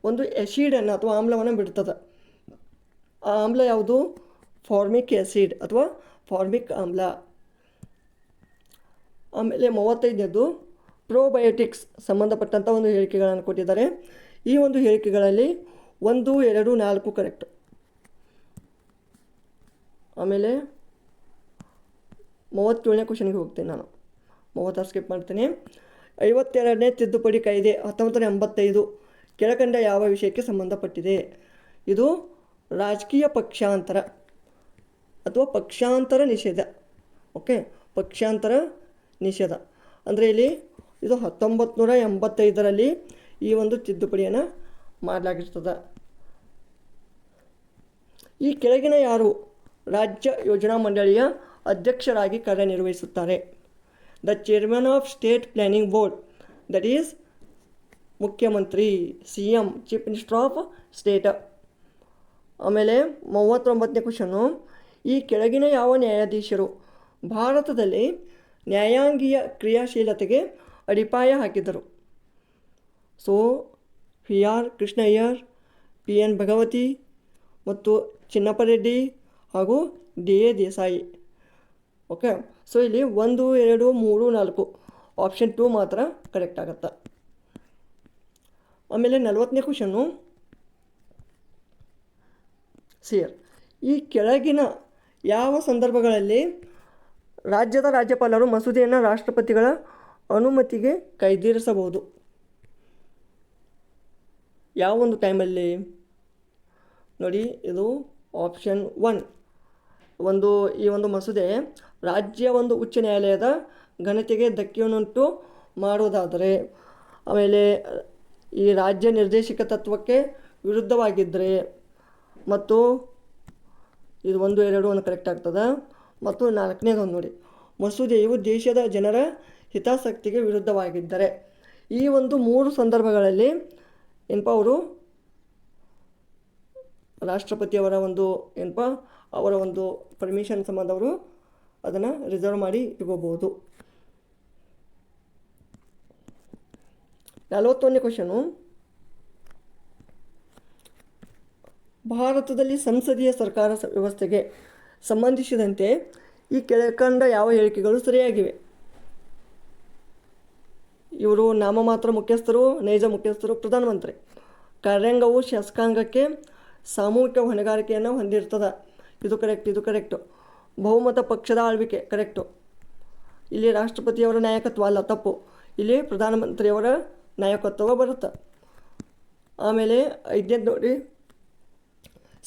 ಒಂದು ಆ್ಯಸಿಡನ್ನು ಅಥವಾ ಆಮ್ಲವನ್ನು ಬಿಡ್ತದೆ. ಆ ಆಮ್ಲ ಯಾವುದು? ಫಾರ್ಮಿಕ್ ಆ್ಯಸಿಡ್ ಅಥವಾ ಫಾರ್ಮಿಕ್ ಆಮ್ಲ. ಆಮೇಲೆ 35ನೇದು ಪ್ರೋಬಯೋಟಿಕ್ಸ್ ಸಂಬಂಧಪಟ್ಟಂಥ ಒಂದು ಹೇಳಿಕೆಗಳನ್ನು ಕೊಟ್ಟಿದ್ದಾರೆ. ಈ ಒಂದು ಹೇಳಿಕೆಗಳಲ್ಲಿ 1, 2, 4 ಕರೆಕ್ಟ್. ಆಮೇಲೆ 37ನೇ ಕ್ವಶನ್ಗೆ ಹೋಗ್ತೀನಿ ನಾನು. 36 ಸ್ಕಿಪ್ ಮಾಡ್ತೀನಿ. 52ನೇ ತಿದ್ದುಪಡಿ ಕಾಯ್ದೆ 1985 ಕೆಳಕಂಡ ಯಾವ ವಿಷಯಕ್ಕೆ ಸಂಬಂಧಪಟ್ಟಿದೆ? ಇದು ರಾಜಕೀಯ ಪಕ್ಷಾಂತರ ಅಥವಾ ಪಕ್ಷಾಂತರ ನಿಷೇಧ. ಓಕೆ, ಪಕ್ಷಾಂತರ ನಿಷೇಧ ಅಂದರೆ ಇಲ್ಲಿ ಇದು 1985ರಲ್ಲಿ ಈ ಒಂದು ತಿದ್ದುಪಡಿಯನ್ನು ಮಾಡಲಾಗಿರ್ತದೆ. ಈ ಕೆಳಗಿನ ಯಾರು ರಾಜ್ಯ ಯೋಜನಾ ಮಂಡಳಿಯ ಅಧ್ಯಕ್ಷರಾಗಿ ಕಾರ್ಯನಿರ್ವಹಿಸುತ್ತಾರೆ? The chairman of state planning board, that is ಮುಖ್ಯಮಂತ್ರಿ, CM, chief minister of state. ಆಮೇಲೆ 39ನೇ ಕ್ವಶನ್ನು. ಈ ಕೆಳಗಿನ ಯಾವ ನ್ಯಾಯಾಧೀಶರು ಭಾರತದಲ್ಲಿ ನ್ಯಾಯಾಂಗೀಯ ಕ್ರಿಯಾಶೀಲತೆಗೆ ಅಡಿಪಾಯ ಹಾಕಿದರು? So PR Krishna Iyer, PN Bhagwati ಮತ್ತು ಚಿನ್ನಪ್ಪ ರೆಡ್ಡಿ ಹಾಗೂ DA ದೇಸಾಯಿ. ಓಕೆ, ಸೊ ಇಲ್ಲಿ 1, 2, 3, 4 ಆಪ್ಷನ್ 2 ಮಾತ್ರ ಕರೆಕ್ಟ್ ಆಗುತ್ತೆ. ಆಮೇಲೆ 40ನೇ ಕ್ವಶನ್ನು. ಈ ಕೆಳಗಿನ ಯಾವ ಸಂದರ್ಭಗಳಲ್ಲಿ ರಾಜ್ಯದ ರಾಜ್ಯಪಾಲರು ಮಸೂದೆಯನ್ನು ರಾಷ್ಟ್ರಪತಿಗಳ ಅನುಮತಿಗೆ ಕಾಯ್ದಿರಿಸಬಹುದು? ಯಾವ ಒಂದು ಟೈಮಲ್ಲಿ ನೋಡಿ? ಇದು ಆಪ್ಷನ್ 1. ಈ ಒಂದು ಮಸೂದೆ ರಾಜ್ಯ ಒಂದು ಉಚ್ಚ ನ್ಯಾಯಾಲಯದ ಘನತೆಗೆ ಧಕ್ಕೆಯನ್ನುಂಟು ಮಾಡುವುದಾದರೆ, ಆಮೇಲೆ ಈ ರಾಜ್ಯ ನಿರ್ದೇಶಕ ತತ್ವಕ್ಕೆ ವಿರುದ್ಧವಾಗಿದ್ದರೆ, ಮತ್ತು ಇದು 1 2 ಒಂದು ಕರೆಕ್ಟ್ ಆಗ್ತದೆ. ಮತ್ತು 4ನೇದು ಒಂದು ನೋಡಿ, ಮಸೂದೆಯು ದೇಶದ ಜನರ ಹಿತಾಸಕ್ತಿಗೆ ವಿರುದ್ಧವಾಗಿದ್ದರೆ. ಈ ಒಂದು 3 ಸಂದರ್ಭಗಳಲ್ಲಿ ಏನಪ್ಪ ಅವರು ರಾಷ್ಟ್ರಪತಿಯವರ ಒಂದು ಏನಪ್ಪ ಅವರ ಒಂದು ಪರ್ಮಿಷನ್ ಸಂಬಂಧ ಅವರು ಅದನ್ನು ರಿಸರ್ವ್ ಮಾಡಿ ಇಟ್ಕೋಬೋದು. 41ನೇ ಕ್ವಶನು, ಭಾರತದಲ್ಲಿ ಸಂಸದೀಯ ಸರ್ಕಾರ ವ್ಯವಸ್ಥೆಗೆ ಸಂಬಂಧಿಸಿದಂತೆ ಈ ಕೆಳಕಂಡ ಯಾವ ಹೇಳಿಕೆಗಳು ಸರಿಯಾಗಿವೆ? ಇವರು ನಾಮಮಾತ್ರ ಮುಖ್ಯಸ್ಥರು, ನೈಜ ಮುಖ್ಯಸ್ಥರು, ಪ್ರಧಾನಮಂತ್ರಿ. ಕಾರ್ಯಾಂಗವು ಶಾಸಕಾಂಗಕ್ಕೆ ಸಾಮೂಹಿಕ ಹೊಣೆಗಾರಿಕೆಯನ್ನು ಹೊಂದಿರ್ತದೆ. ಇದು ಕರೆಕ್ಟು. ಬಹುಮತ ಪಕ್ಷದ ಆಳ್ವಿಕೆ ಕರೆಕ್ಟು. ಇಲ್ಲಿ ರಾಷ್ಟ್ರಪತಿಯವರ ನಾಯಕತ್ವ ಅಲ್ಲ, ತಪ್ಪು. ಇಲ್ಲಿ ಪ್ರಧಾನಮಂತ್ರಿಯವರ ನಾಯಕತ್ವ ಬರುತ್ತೆ. ಆಮೇಲೆ 5ನೇದು ನೋಡಿ,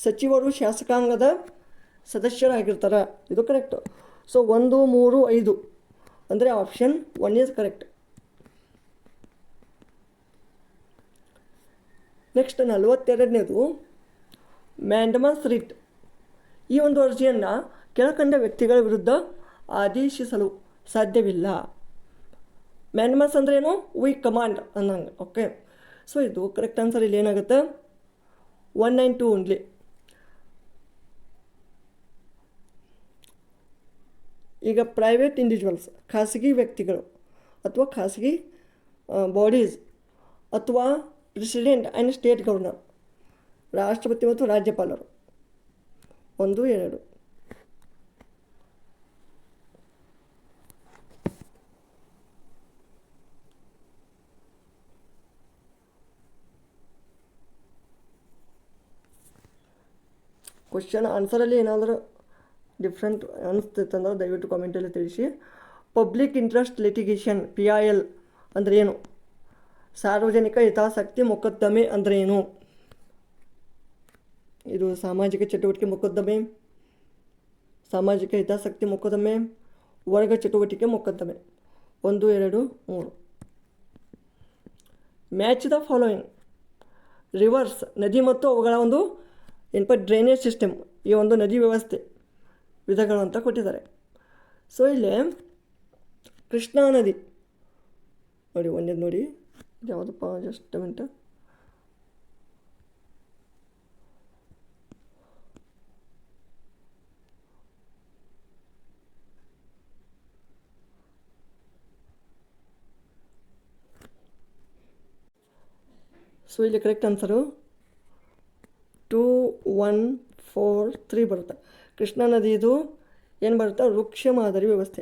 ಸಚಿವರು ಶಾಸಕಾಂಗದ ಸದಸ್ಯರಾಗಿರ್ತಾರೆ. ಇದು ಕರೆಕ್ಟು. ಸೊ 1 3 5 ಅಂದರೆ ಆಪ್ಷನ್ 1 ಈಸ್ ಕರೆಕ್ಟ್. ನೆಕ್ಸ್ಟ್ 42ನೇದು, ಮ್ಯಾಂಡಮಸ್ ರಿಟ್. ಈ ಒಂದು ಅರ್ಜಿಯನ್ನು ಕೆಳಕಂಡ ವ್ಯಕ್ತಿಗಳ ವಿರುದ್ಧ ಆದೇಶಿಸಲು ಸಾಧ್ಯವಿಲ್ಲ. ಮ್ಯಾಂಡಮಸ್ ಅಂದ್ರೇನು? ವಿ ಕಮಾಂಡ್ ಅನ್ನಂಗೆ. ಓಕೆ, ಸೊ ಇದು ಕರೆಕ್ಟ್ ಆನ್ಸರ್. ಇಲ್ಲಿ ಏನಾಗುತ್ತೆ? 192 ಓನ್ಲಿ. ಈಗ ಪ್ರೈವೇಟ್ ಇಂಡಿವಿಜುವಲ್ಸ್, ಖಾಸಗಿ ವ್ಯಕ್ತಿಗಳು ಅಥವಾ ಖಾಸಗಿ ಬಾಡೀಸ್ ಅಥವಾ ಪ್ರೆಸಿಡೆಂಟ್ ಆ್ಯಂಡ್ ಸ್ಟೇಟ್ ಗವರ್ನರ್, ರಾಷ್ಟ್ರಪತಿ ಮತ್ತು ರಾಜ್ಯಪಾಲರು. 1 2. ಕ್ವಶನ್ ಆನ್ಸರಲ್ಲಿ ಏನಾದರೂ ಡಿಫ್ರೆಂಟ್ ಅನಿಸ್ತೈತಂದ್ರೆ ದಯವಿಟ್ಟು ಕಾಮೆಂಟಲ್ಲಿ ತಿಳಿಸಿ. ಪಬ್ಲಿಕ್ ಇಂಟ್ರೆಸ್ಟ್ ಲಿಟಿಗೇಷನ್ PIL ಅಂದರೆ ಏನು? ಸಾರ್ವಜನಿಕ ಹಿತಾಸಕ್ತಿ ಮೊಕದ್ದಮೆ ಅಂದರೆ ಏನು? ಇದು ಸಾಮಾಜಿಕ ಚಟುವಟಿಕೆ ಮೊಕದ್ದಮೆ, ಸಾಮಾಜಿಕ ಹಿತಾಸಕ್ತಿ ಮೊಕದ್ದಮೆ, ವರ್ಗ ಚಟುವಟಿಕೆ ಮೊಕದ್ದಮೆ. 1 2 3. Match the following. ರಿವರ್ಸ್, ನದಿ ಮತ್ತು ಅವುಗಳ ಒಂದು ಏನಪ್ಪ ಡ್ರೈನೇಜ್ ಸಿಸ್ಟಮ್, ಈ ಒಂದು ನದಿ ವ್ಯವಸ್ಥೆ ವಿಧಗಳು ಅಂತ ಕೊಟ್ಟಿದ್ದಾರೆ. ಸೊ ಇಲ್ಲಿ ಕೃಷ್ಣಾ ನದಿ ನೋಡಿ, ಒಂದೇದು ನೋಡಿ, ಯಾವುದಪ್ಪ, ಜಸ್ಟ್ ಮಿನಿಟ್. ಸೊ ಇಲ್ಲಿ ಕರೆಕ್ಟ್ ಆನ್ಸರು 2 1 4 3 ಬರುತ್ತೆ. ಕೃಷ್ಣಾ ನದಿದು ಏನು ಬರುತ್ತೆ? ವೃಕ್ಷ ಮಾದರಿ ವ್ಯವಸ್ಥೆ,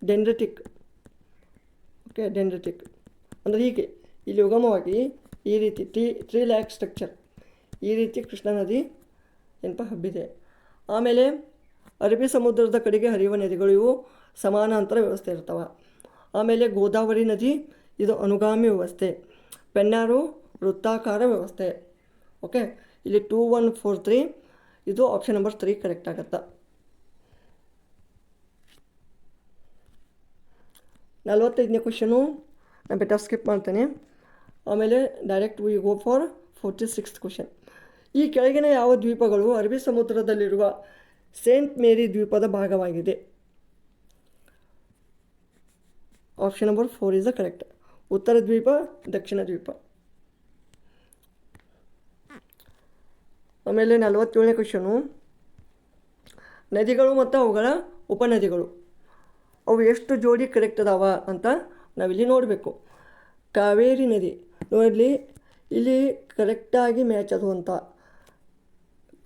ಡೆಂಡ್ರಿಟಿಕ್. ಓಕೆ, ಡೆಂಡ್ರಿಟಿಕ್ ಅಂದರೆ ಹೀಗೆ ಇಲ್ಲಿ ಉಗಮವಾಗಿ ಈ ರೀತಿ ಟ್ರೀ ಲ್ಯಾಕ್ ಸ್ಟ್ರಕ್ಚರ್, ಈ ರೀತಿ ಕೃಷ್ಣಾ ನದಿ ಏನಪ್ಪ ಹಬ್ಬಿದೆ. ಆಮೇಲೆ ಅರಬ್ಬಿ ಸಮುದ್ರದ ಕಡೆಗೆ ಹರಿಯುವ ನದಿಗಳು ಇವು ಸಮಾನಾಂತರ ವ್ಯವಸ್ಥೆ ಇರ್ತವೆ. ಆಮೇಲೆ ಗೋದಾವರಿ ನದಿ ಇದು ಅನುಗಾಮಿ ವ್ಯವಸ್ಥೆ. ಪೆನ್ನಾರು ವೃತ್ತಾಕಾರ ವ್ಯವಸ್ಥೆ. ಓಕೆ, ಇಲ್ಲಿ 2 1 4 3 ಇದು ಆಪ್ಷನ್ ನಂಬರ್ 3 ಕರೆಕ್ಟ್ ಆಗುತ್ತೆ. 45ನೇ ಕ್ವಶನು ನಾನು ಬೆಟರ್ ಸ್ಕಿಪ್ ಮಾಡ್ತೇನೆ. ಆಮೇಲೆ direct we go for 46th question. ಈ ಕೆಳಗಿನ ಯಾವ ದ್ವೀಪಗಳು ಅರಬ್ಬಿ ಸಮುದ್ರದಲ್ಲಿರುವ ಸೇಂಟ್ ಮೇರಿ ದ್ವೀಪದ ಭಾಗವಾಗಿದೆ? Option number 4 is the correct. ಉತ್ತರ ದ್ವೀಪ, ದಕ್ಷಿಣ ದ್ವೀಪ. ಆಮೇಲೆ 47ನೇ ಕ್ವಶನು, ನದಿಗಳು ಮತ್ತು ಅವುಗಳ ಉಪನದಿಗಳು ಅವು ಎಷ್ಟು ಜೋಡಿ ಕರೆಕ್ಟ್ ಅದಾವ ಅಂತ ನಾವಿಲ್ಲಿ ನೋಡಬೇಕು. ಕಾವೇರಿ ನದಿ ನೋಡಲಿ, ಇಲ್ಲಿ ಕರೆಕ್ಟಾಗಿ ಮ್ಯಾಚ್ ಅದು ಅಂತ.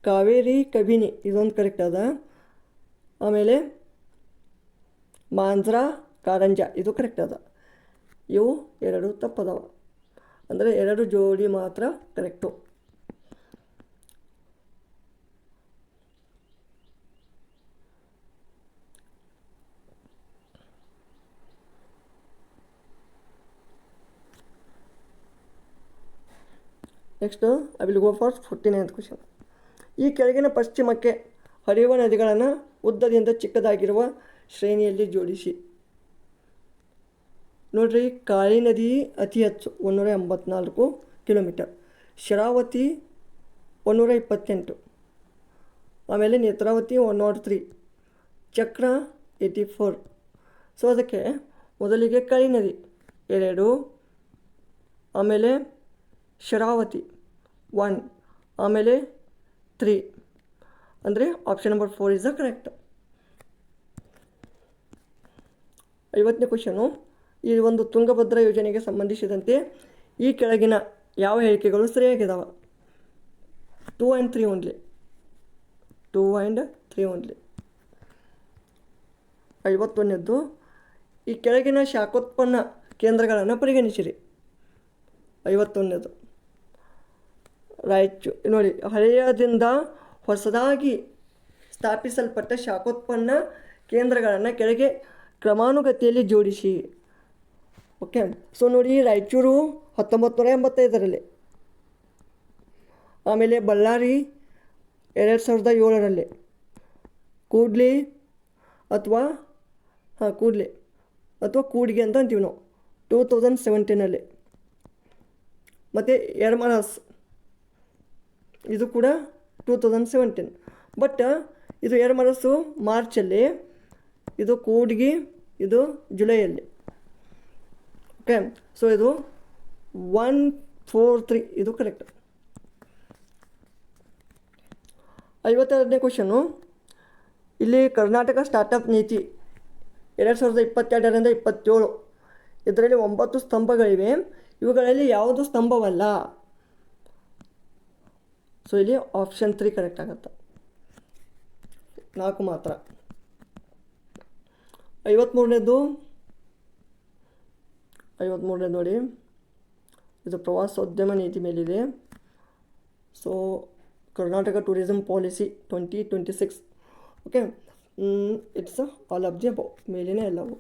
ಕಾವೇರಿ ಕಬಿನಿ ಇದೊಂದು ಕರೆಕ್ಟ್ ಅದ. ಆಮೇಲೆ ಮಾಂಜ್ರಾ ಕಾರಂಜ ಇದು ಕರೆಕ್ಟ್ ಅದ. ಇವು 2 ತಪ್ಪದವ, ಅಂದರೆ 2 ಜೋಡಿ ಮಾತ್ರ correct. Next I will go for 49th question. ಈ ಕೆಳಗಿನ ಪಶ್ಚಿಮಕ್ಕೆ ಹರಿಯುವ ನದಿಗಳನ್ನು ಉದ್ದದಿಂದ ಚಿಕ್ಕದಾಗಿರುವ ಶ್ರೇಣಿಯಲ್ಲಿ ಜೋಡಿಸಿ. ನೋಡಿರಿ, ಕಾಳಿ ನದಿ ಅತಿ ಹೆಚ್ಚು 184 ಕಿಲೋಮೀಟರ್, ಶರಾವತಿ 128, ಆಮೇಲೆ ನೇತ್ರಾವತಿ 103, ಚಕ್ರ 84. ಸೊ ಅದಕ್ಕೆ ಮೊದಲಿಗೆ ಕಳಿ ನದಿ 2, ಆಮೇಲೆ ಶರಾವತಿ 1, ಆಮೇಲೆ 3, ಅಂದರೆ option number 4 is the correct. 50ನೇ ಕ್ವಶನು, ಈ ಒಂದು ತುಂಗಭದ್ರಾ ಯೋಜನೆಗೆ ಸಂಬಂಧಿಸಿದಂತೆ ಈ ಕೆಳಗಿನ ಯಾವ ಹೇಳಿಕೆಗಳು ಸರಿಯಾಗಿದ್ದಾವೆ? 2 and 3 ಓನ್ಲಿ. 2 and 3 only. 51ನೇದ್ದು, ಈ ಕೆಳಗಿನ ಶಾಖೋತ್ಪನ್ನ ಕೇಂದ್ರಗಳನ್ನು ಪರಿಗಣಿಸಿರಿ. 51ನೇದು ರಾಯಚೂರು ನೋಡಿ, ಹಳೆಯದಿಂದ ಹೊಸದಾಗಿ ಸ್ಥಾಪಿಸಲ್ಪಟ್ಟ ಶಾಖೋತ್ಪನ್ನ ಕೇಂದ್ರಗಳನ್ನು ಕೆಳಗೆ ಕ್ರಮಾನುಗತಿಯಲ್ಲಿ ಜೋಡಿಸಿ. ಓಕೆ, ಸೊ ನೋಡಿ, ರಾಯಚೂರು 1985ರಲ್ಲಿ, ಆಮೇಲೆ ಬಳ್ಳಾರಿ 2007ರಲ್ಲಿ, ಕೂಡ್ಲಿ ಅಥವಾ ಕೂಡ್ಗೆ ಅಂತ ಅಂತೀವಿ ನಾವು 2017ನಲ್ಲಿ, ಮತ್ತು ಯರಮರಸ್ ಇದು ಕೂಡ 2017. ಬಟ್ ಇದು ಯರಮರಸ್ಸು ಮಾರ್ಚಲ್ಲಿ, ಇದು ಕೂಡ್ಗಿ ಇದು ಜುಲೈಯಲ್ಲಿ. ಓಕೆ, ಸೊ ಇದು 143 ಇದು ಕರೆಕ್ಟ್. 52ನೇ ಕ್ವಶನು, ಇಲ್ಲಿ ಕರ್ನಾಟಕ ಸ್ಟಾರ್ಟಪ್ ನೀತಿ 2022ರಿಂದ 27, ಇದರಲ್ಲಿ 9 ಸ್ತಂಭಗಳಿವೆ. ಇವುಗಳಲ್ಲಿ ಯಾವುದು ಸ್ತಂಭವಲ್ಲ? ಸೊ ಇಲ್ಲಿ ಆಪ್ಷನ್ 3 ಕರೆಕ್ಟ್ ಆಗುತ್ತೆ, 4 ಮಾತ್ರ. 53ನೇದು ನೋಡಿ, ಇದು ಪ್ರವಾಸೋದ್ಯಮ ನೀತಿ ಮೇಲಿದೆ. So Karnataka tourism policy 2026. Okay, it's all of the above, ಮೇಲಿನ ಎಲ್ಲವು.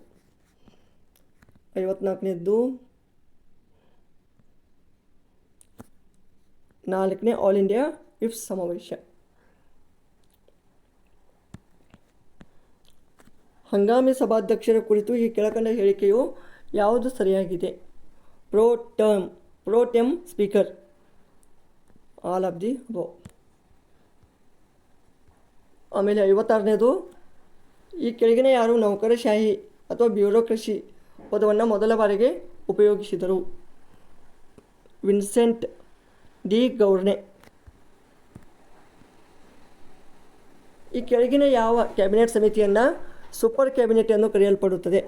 54ನೇದ್ದು 4ನೇ ಆಲ್ ಇಂಡಿಯಾ ಇಫ್ಸ್ ಸಮಾವೇಶ. ಹಂಗಾಮಿ ಸಭಾಧ್ಯಕ್ಷರ ಕುರಿತು ಈ ಕೆಳಕಂಡ ಹೇಳಿಕೆಯು ಯಾವುದು ಸರಿಯಾಗಿದೆ? Pro tem speaker, all of the above. ಆಮೇಲೆ 56ನೇದು, ಈ ಕೆಳಗಿನ ಯಾರು ನೌಕರಶಾಹಿ ಅಥವಾ ಬ್ಯೂರೋಕ್ರಸಿ ಪದವನ್ನು ಮೊದಲ ಬಾರಿಗೆ ಉಪಯೋಗಿಸಿದರು? Vincent D ಗೌರ್ನೆ. ಈ ಕೆಳಗಿನ ಯಾವ ಕ್ಯಾಬಿನೆಟ್ ಸಮಿತಿಯನ್ನು ಸೂಪರ್ ಕ್ಯಾಬಿನೆಟ್ ಎಂದು ಕರೆಯಲ್ಪಡುತ್ತದೆ?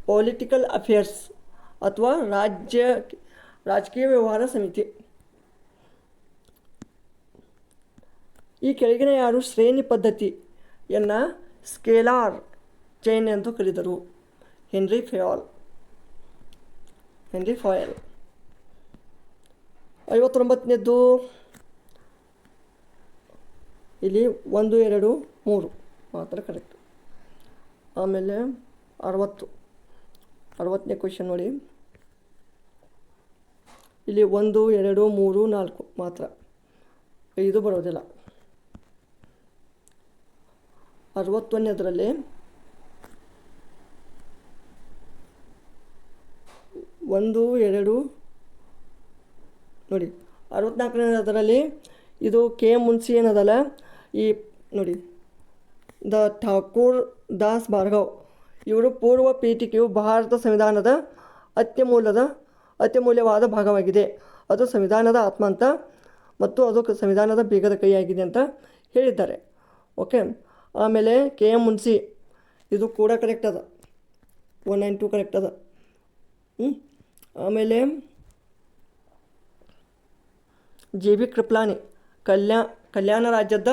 ಪೊಲಿಟಿಕಲ್ ಅಫೇರ್ಸ್ ಅಥವಾ ರಾಜಕೀಯ ವ್ಯವಹಾರ ಸಮಿತಿ. ಈ ಕೆಳಗಿನ ಯಾರು ಶ್ರೇಣಿ ಪದ್ಧತಿಯನ್ನು ಸ್ಕೇಲಾರ್ ಚೈನ್ ಎಂದು ಕರೆದರು? ಹೆನ್ರಿ ಫಾಯಲ್. 59ನೇದ್ದು, ಇಲ್ಲಿ 1, 2, 3 ಮಾತ್ರ ಕರೆಕ್ಟ್. ಆಮೇಲೆ 60ನೇ ಕ್ವಶನ್ ನೋಡಿ, ಇಲ್ಲಿ 1, 2, 3, 4 ಮಾತ್ರ, 5 ಬರೋದಿಲ್ಲ. 61ನೇದರಲ್ಲಿ 1, 2 ನೋಡಿ. 64ನೇದರಲ್ಲಿ ಇದು ಕೆ ಮುನ್ಸಿ ಏನದಲ್ಲ, ಈ ನೋಡಿ ದ ಠಾಕೂರ್ ದಾಸ್ ಭಾರ್ಗವ್ ಇವರು ಪೂರ್ವ ಪೀಠಿಕೆಯು ಭಾರತ ಸಂವಿಧಾನದ ಅತ್ಯಮೂಲ್ಯವಾದ ಭಾಗವಾಗಿದೆ, ಅದು ಸಂವಿಧಾನದ ಆತ್ಮ ಅಂತ ಮತ್ತು ಅದು ಸಂವಿಧಾನದ ಬೀಗದ ಕೈಯಾಗಿದೆ ಅಂತ ಹೇಳಿದ್ದಾರೆ. ಓಕೆ, ಆಮೇಲೆ ಕೆ ಎಮ್ ಮುನ್ಸಿ ಇದು ಕೂಡ ಕರೆಕ್ಟ್ ಅದ, 192 ಕರೆಕ್ಟ್ ಅದ. ಆಮೇಲೆ ಜೆ ಬಿ ಕೃಪ್ಲಾನಿ ಕಲ್ಯಾಣ ರಾಜ್ಯದ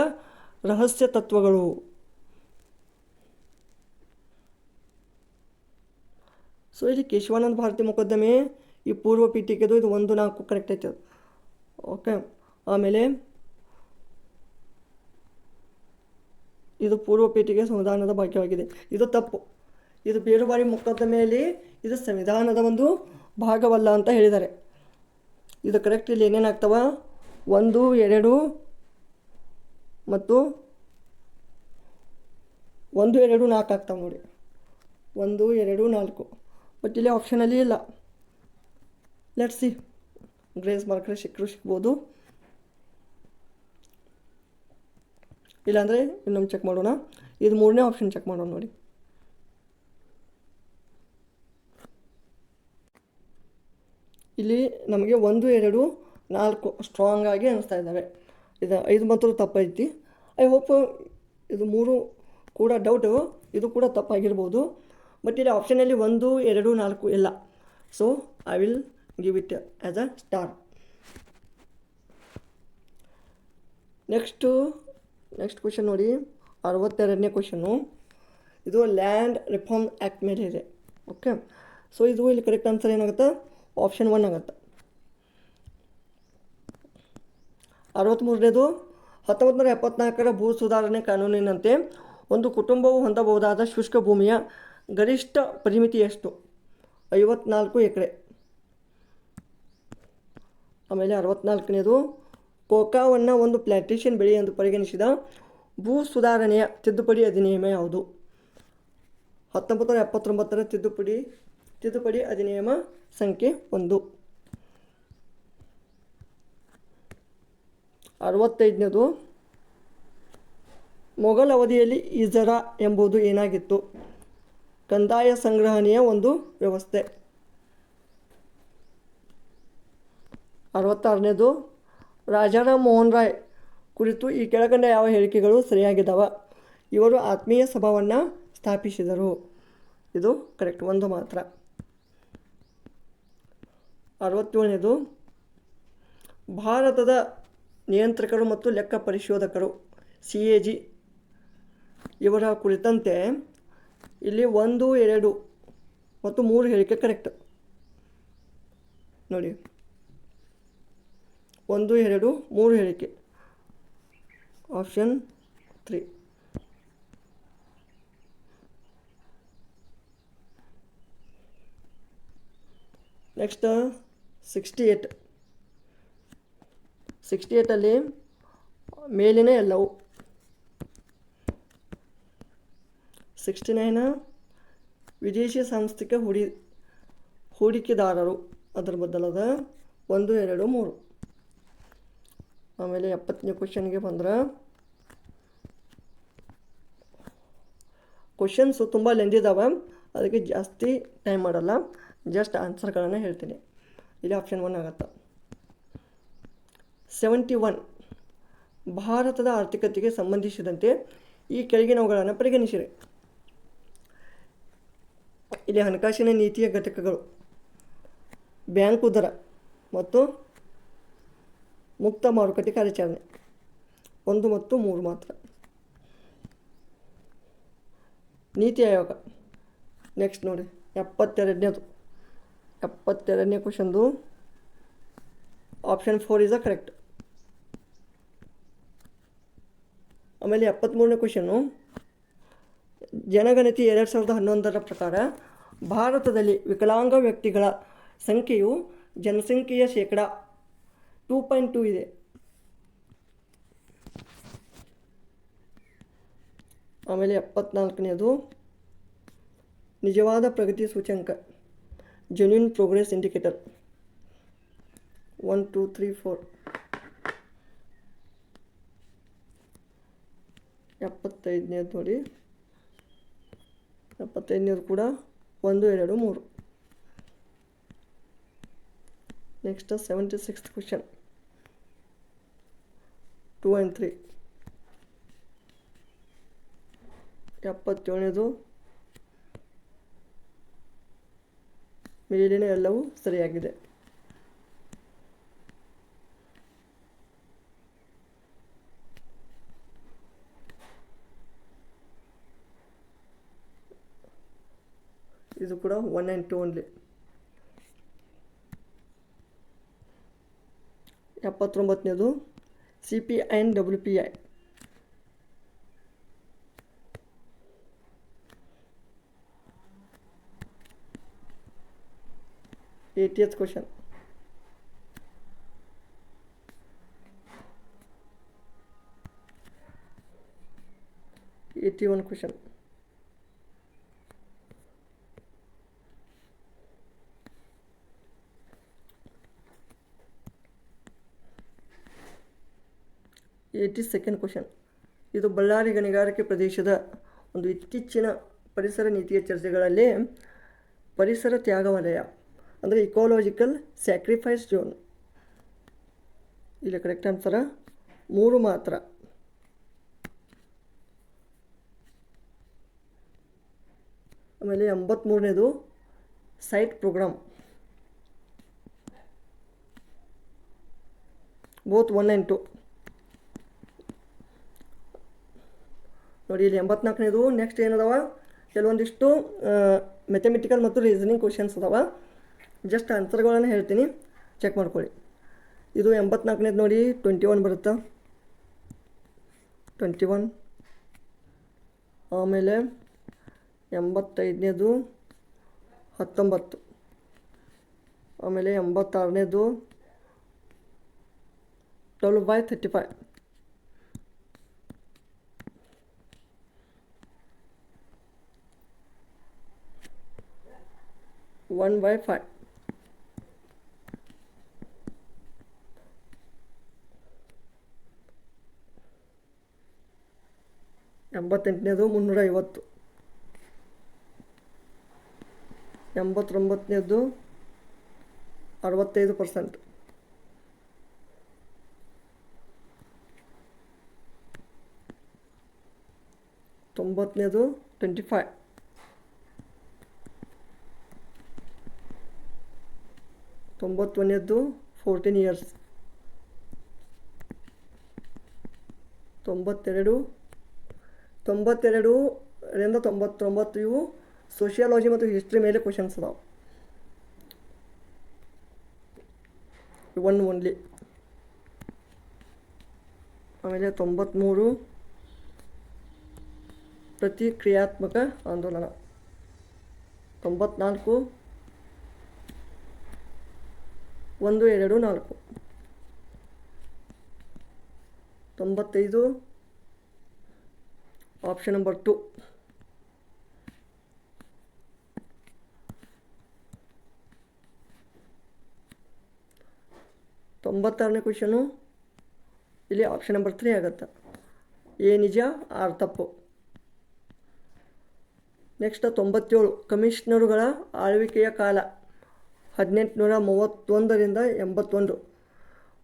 ರಹಸ್ಯ ತತ್ವಗಳು. ಸೊ ಇಲ್ಲಿ ಕೇಶವಾನಂದ ಭಾರತಿ ಮೊಕದ್ದಮೆ ಈ ಪೂರ್ವ ಪೀಠಿಕೆದು ಇದು 1, 4 ಕರೆಕ್ಟ್ ಐತೆ. ಓಕೆ, ಆಮೇಲೆ ಇದು ಪೂರ್ವ ಪೀಠಿಕೆ ಸಂವಿಧಾನದ ಭಾಗ್ಯವಾಗಿದೆ, ಇದು ತಪ್ಪು. ಇದು ಬೇರುಬಾರಿ ಮೊಕದ್ದಮೆಯಲ್ಲಿ ಇದು ಸಂವಿಧಾನದ ಒಂದು ಭಾಗವಲ್ಲ ಅಂತ ಹೇಳಿದ್ದಾರೆ. ಇದು ಕರೆಕ್ಟ್. ಇಲ್ಲಿ ಏನೇನಾಗ್ತವ? 1, 2 ಮತ್ತು 1, 2, 4 ಆಗ್ತಾವೆ ನೋಡಿ. 1, 2, 4 ಬಟ್ ಇಲ್ಲಿ ಆಪ್ಷನಲ್ಲಿ ಇಲ್ಲ. ಲೆಟ್ಸ್ ಸಿ, ಗ್ರೇಸ್ ಮಾರ್ಕರ್ ಸಿಕ್ಕರೂ ಸಿಗ್ಬೋದು. ಇಲ್ಲಾಂದರೆ ಇನ್ನೊಮ್ಮೆ ಚೆಕ್ ಮಾಡೋಣ. ಇದು ಮೂರನೇ ಆಪ್ಷನ್ ಚೆಕ್ ಮಾಡೋಣ ನೋಡಿ. ಇಲ್ಲಿ ನಮಗೆ 1, 2, 4 ಸ್ಟ್ರಾಂಗ್ ಆಗಿ ಅನಿಸ್ತಾ ಇದ್ದಾವೆ. ಇದು 5 ಮಾತ್ರ ತಪ್ಪೈತಿ. ಐ ಹೋಪ್ ಇದು 3 ಕೂಡ ಡೌಟು, ಇದು ಕೂಡ ತಪ್ಪಾಗಿರ್ಬೋದು. ಬಟ್ ಇಲ್ಲಿ ಆಪ್ಷನಲ್ಲಿ 1, 2, 4 ಇಲ್ಲ. So I will give it as a star. Next question ನೋಡಿ, 62ನೇ ಕ್ವೆಶನ್ನು. ಇದು ಲ್ಯಾಂಡ್ ರಿಫಾರ್ಮ್ ಆ್ಯಕ್ಟ್ ಮೇಲೆ ಇದೆ. ಓಕೆ, ಸೊ ಇದು ಇಲ್ಲಿ ಕರೆಕ್ಟ್ ಆನ್ಸರ್ ಏನಾಗುತ್ತೆ? ಆಪ್ಷನ್ 1 ಆಗುತ್ತೆ. 63ನೇದು, 1974ರ ಭೂ ಸುಧಾರಣೆ ಕಾನೂನಿನಂತೆ ಒಂದು ಕುಟುಂಬವು ಹೊಂದಬಹುದಾದ ಶುಷ್ಕ ಭೂಮಿಯ ಗರಿಷ್ಠ ಪರಿಮಿತಿ ಎಷ್ಟು? 54 ಎಕರೆ. ಆಮೇಲೆ 64ನೇದು, ಕೋಕಾವನ್ನು ಒಂದು ಪ್ಲಾಂಟೇಷನ್ ಬೆಳೆ ಎಂದು ಪರಿಗಣಿಸಿದ ಭೂ ಸುಧಾರಣೆಯ ತಿದ್ದುಪಡಿ ಅಧಿನಿಯಮ ಯಾವುದು? 1979ರ ತಿದ್ದುಪಡಿ ಅಧಿನಿಯಮ ಸಂಖ್ಯೆ 1. 65ನೇದು, ಮೊಘಲ್ ಅವಧಿಯಲ್ಲಿ ಇಜರಾ ಎಂಬುದು ಏನಾಗಿತ್ತು? ಕಂದಾಯ ಸಂಗ್ರಹಣೆಯ ಒಂದು ವ್ಯವಸ್ಥೆ. 66ನೇದು, ರಾಜಾರಾಮ್ ಮೋಹನ್ ರಾಯ್ ಕುರಿತು ಈ ಕೆಳಕಂಡ ಯಾವ ಹೇಳಿಕೆಗಳು ಸರಿಯಾಗಿದ್ದಾವೆ? ಇವರು ಆತ್ಮೀಯ ಸಭಾವನ್ನು ಸ್ಥಾಪಿಸಿದರು. ಇದು ಕರೆಕ್ಟ್, ಒಂದು ಮಾತ್ರ. 67ನೇದು, ಭಾರತದ ನಿಯಂತ್ರಕರು ಮತ್ತು ಲೆಕ್ಕ ಪರಿಶೋಧಕರು CAG ಇವರ ಕುರಿತಂತೆ ಇಲ್ಲಿ 1, 2 ಮತ್ತು 3 ಹೇಳಿಕೆ ಕರೆಕ್ಟ್ ನೋಡಿ. 1, 2, 3 ಹೇಳಿಕೆ, ಆಪ್ಷನ್ 3. ನೆಕ್ಸ್ಟ್ 68ಅಲ್ಲಿ ಮೇಲಿನ ಎಲ್ಲವು. 69 ವಿದೇಶಿ ಸಾಂಸ್ಥಿಕ ಹೂಡಿಕೆದಾರರು, ಅದರ ಬದಲಾದ 1, 2, 3. ಆಮೇಲೆ 70ನೇ ಕ್ವೆಶನ್ಗೆ ಬಂದ್ರೆ, ಕ್ವೆಶನ್ಸು ತುಂಬ ಲೆಂದಿ ಇದ್ದಾವೆ, ಅದಕ್ಕೆ ಜಾಸ್ತಿ ಟೈಮ್ ಮಾಡಲ್ಲ, ಜಸ್ಟ್ ಆನ್ಸರ್ಗಳನ್ನು ಹೇಳ್ತೀನಿ. ಇಲ್ಲಿ ಆಪ್ಷನ್ 1 ಆಗುತ್ತೆ. 71 ಭಾರತದ ಆರ್ಥಿಕತೆಗೆ ಸಂಬಂಧಿಸಿದಂತೆ ಈ ಕೆಳಗಿನವುಗಳನ್ನು ಪರಿಗಣಿಸಿರಿ. ಇಲ್ಲಿ ಹಣಕಾಸಿನ ನೀತಿಯ ಘಟಕಗಳು, ಬ್ಯಾಂಕು ದರ ಮತ್ತು ಮುಕ್ತ ಮಾರುಕಟ್ಟೆ ಕಾರ್ಯಾಚರಣೆ 1 ಮತ್ತು 3 ಮಾತ್ರ. ನೀತಿ ಆಯೋಗ. ನೆಕ್ಸ್ಟ್ ನೋಡಿ 72ನೇ ಕ್ವೆಶನ್ದು ಆಪ್ಷನ್ 4 ಇಸ್ ಅ ಕರೆಕ್ಟ್. ಆಮೇಲೆ 73ನೇ ಕ್ವೆಶನ್ನು, ಜನಗಣತಿ 2011ರ ಪ್ರಕಾರ ಭಾರತದಲ್ಲಿ ವಿಕಲಾಂಗ ವ್ಯಕ್ತಿಗಳ ಸಂಖ್ಯೆಯು ಜನಸಂಖ್ಯೆಯ ಶೇಕಡ 2.2 ಇದೆ. ಆಮೇಲೆ 74ನೇದು, ನಿಜವಾದ ಪ್ರಗತಿ ಸೂಚ್ಯಂಕ ಜೆನ್ಯೂನ್ ಪ್ರೋಗ್ರೆಸ್ ಇಂಡಿಕೇಟರ್ 1, 2, 3, 4. 75ನೇದು ನೋಡಿ, 75ನೇದು ಕೂಡ 1, 2, 3. Next 76th question 2 and 3. 77ನೇದು ಮೇಲಿನ ಎಲ್ಲವೂ ಸರಿಯಾಗಿದೆ. ಇದು ಕೂಡ 1 and 2 ಓನ್ಲಿ. 79ನೇದು CPI and WPI. 80th question. 81 question. 82nd question. ಇದು ಬಳ್ಳಾರಿ ಗಣಿಗಾರಿಕೆ ಪ್ರದೇಶದ ಒಂದು ಇತ್ತೀಚಿನ ಪರಿಸರ ನೀತಿಯ ಚರ್ಚೆಗಳಲ್ಲಿ ಪರಿಸರ ತ್ಯಾಗ ವಲಯ ಅಂದರೆ ಇಕೋಲಾಜಿಕಲ್ ಸ್ಯಾಕ್ರಿಫೈಸ್ ಝೋನ್. ಇಲ್ಲಿ ಕರೆಕ್ಟ್ ಆನ್ಸರ 3 ಮಾತ್ರ. ಆಮೇಲೆ 83ನೇದು ಸೈಟ್ ಪ್ರೋಗ್ರಾಮ್, ಬೋತ್ 1 and 2. ನೋಡಿ ಇಲ್ಲಿ 84ನೇದು ನೆಕ್ಸ್ಟ್ ಏನದಾವ, ಕೆಲವೊಂದಿಷ್ಟು ಮೆಥಮೆಟಿಕಲ್ ಮತ್ತು ರೀಸನಿಂಗ್ ಕ್ವಶನ್ಸ್ ಅದಾವ. ಜಸ್ಟ್ ಆನ್ಸರ್ಗಳನ್ನು ಹೇಳ್ತೀನಿ, ಚೆಕ್ ಮಾಡ್ಕೊಳ್ಳಿ. ಇದು 84ನೇದು ನೋಡಿ 21 ಬರುತ್ತಾ, 21. ಆಮೇಲೆ 85ನೇದು 19. ಆಮೇಲೆ 86ನೇದು 12/35. 1/5. 88ನೇದು 350. 89ನೇದು 65%. 90ನೇದು 25. 91ನೇದು 14 years. 92ರಿಂದ 99 ಇವು ಸೋಷಿಯಾಲಜಿ ಮತ್ತು ಹಿಸ್ಟ್ರಿ ಮೇಲೆ ಕ್ವಶನ್ಸ್ ಅದಾವೆ, 1 ಓನ್ಲಿ. ಆಮೇಲೆ 93 ಪ್ರತಿಕ್ರಿಯಾತ್ಮಕ ಆಂದೋಲನ. 94 1, 2, 4. 95 ಆಪ್ಷನ್ ನಂಬರ್ 2. 96ನೇ ಕ್ವಶನು ಇಲ್ಲಿ ಆಪ್ಷನ್ ನಂಬರ್ 3 ಆಗುತ್ತೆ, ಎ ನಿಜ ಆರ್ ತಪ್ಪು. ನೆಕ್ಸ್ಟ್ 97 ಕಮಿಷನರುಗಳ ಆಳ್ವಿಕೆಯ ಕಾಲ 1831ರಿಂದ 81,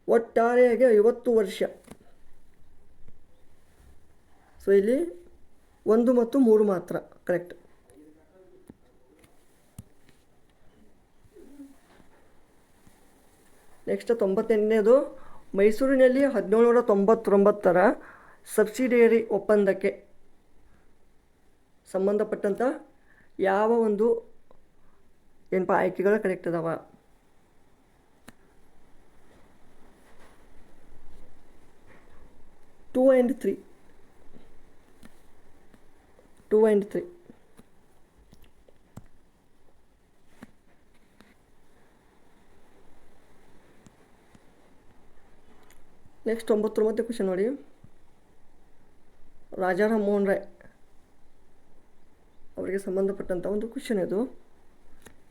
ಒಟ್ಟಾರೆಯಾಗಿ 50 ವರ್ಷ. ಸೊ ಇಲ್ಲಿ 1 ಮತ್ತು 3 ಮಾತ್ರ ಕರೆಕ್ಟ್. ನೆಕ್ಸ್ಟ್ 98ನೇದು ಮೈಸೂರಿನಲ್ಲಿ 1799ರ ಸಬ್ಸಿಡಿಯರಿ ಒಪ್ಪಂದಕ್ಕೆ ಸಂಬಂಧಪಟ್ಟಂಥ ಯಾವ ಒಂದು ಏನಪ್ಪ ಆಯ್ಕೆಗಳು ಕರೆಕ್ಟ್ ಅದಾವ. 2 and 3. 2 and 3. ನೆಕ್ಸ್ಟ್ 99ನೇ ಕ್ವಶನ್ ನೋಡಿ, ರಾಜಾರಾಮ್ ಮೋಹನ್ ರಾಯ್ ಅವರಿಗೆ ಸಂಬಂಧಪಟ್ಟಂಥ ಒಂದು ಕ್ವಶನ್ ಇದು,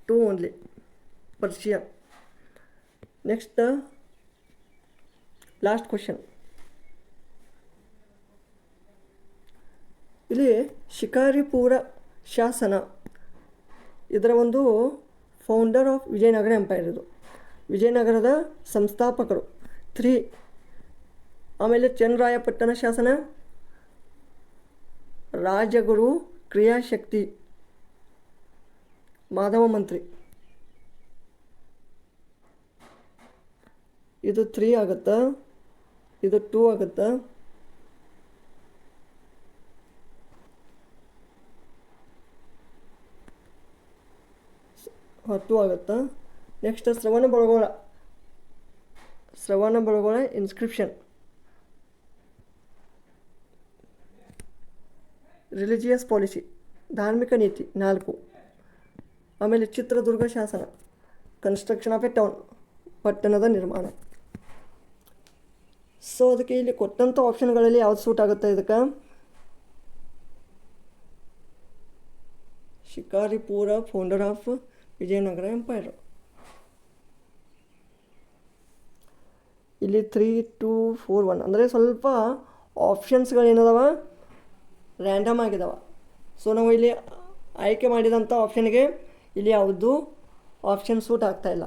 2 only, Persia. Next last question, ಇಲ್ಲಿ ಶಿಕಾರಿಪುರ ಶಾಸನ ಇದರ ಒಂದು ಫೌಂಡರ್ ಆಫ್ ವಿಜಯನಗರ ಎಂಪೈರ್, ಇದು ವಿಜಯನಗರದ ಸಂಸ್ಥಾಪಕರು 3. ಆಮೇಲೆ ಚನ್ನರಾಯಪಟ್ಟಣ ಶಾಸನ, ರಾಜಗುರು ಕ್ರಿಯಾಶಕ್ತಿ ಮಾಧವ ಮಂತ್ರಿ, ಇದು 3 ಆಗುತ್ತಾ, ಇದು 2 ಆಗುತ್ತಾ. ಹಾಂ 2 ಆಗುತ್ತಾ. Next Shravana Belagola inscription, religious policy ಧಾರ್ಮಿಕ ನೀತಿ 4. ಆಮೇಲೆ ಚಿತ್ರದುರ್ಗ ಶಾಸನ, ಕನ್ಸ್ಟ್ರಕ್ಷನ್ ಆಫ್ ಎ ಟೌನ್ ಪಟ್ಟಣದ ನಿರ್ಮಾಣ. ಸೊ ಅದಕ್ಕೆ ಇಲ್ಲಿ ಕೊಟ್ಟಂಥ ಆಪ್ಷನ್ಗಳಲ್ಲಿ ಯಾವ್ದು ಸೂಟ್ ಆಗುತ್ತೆ ಇದಕ್ಕೆ, Shikaripura founder of Vijayanagara empire. ಇಲ್ಲಿ 3, 2, 4, 1 ಅಂದರೆ ಸ್ವಲ್ಪ ಆಪ್ಷನ್ಸ್ಗಳೇನದಾವ ರ್ಯಾಂಡಮ್ ಆಗಿದಾವ. ಸೊ ನಾವು ಇಲ್ಲಿ ಆಯ್ಕೆ ಮಾಡಿದಂಥ ಆಪ್ಷನ್ಗೆ ಇಲ್ಲಿ ಯಾವುದು ಆಪ್ಷನ್ ಸೂಟ್ ಆಗ್ತಾಯಿಲ್ಲ.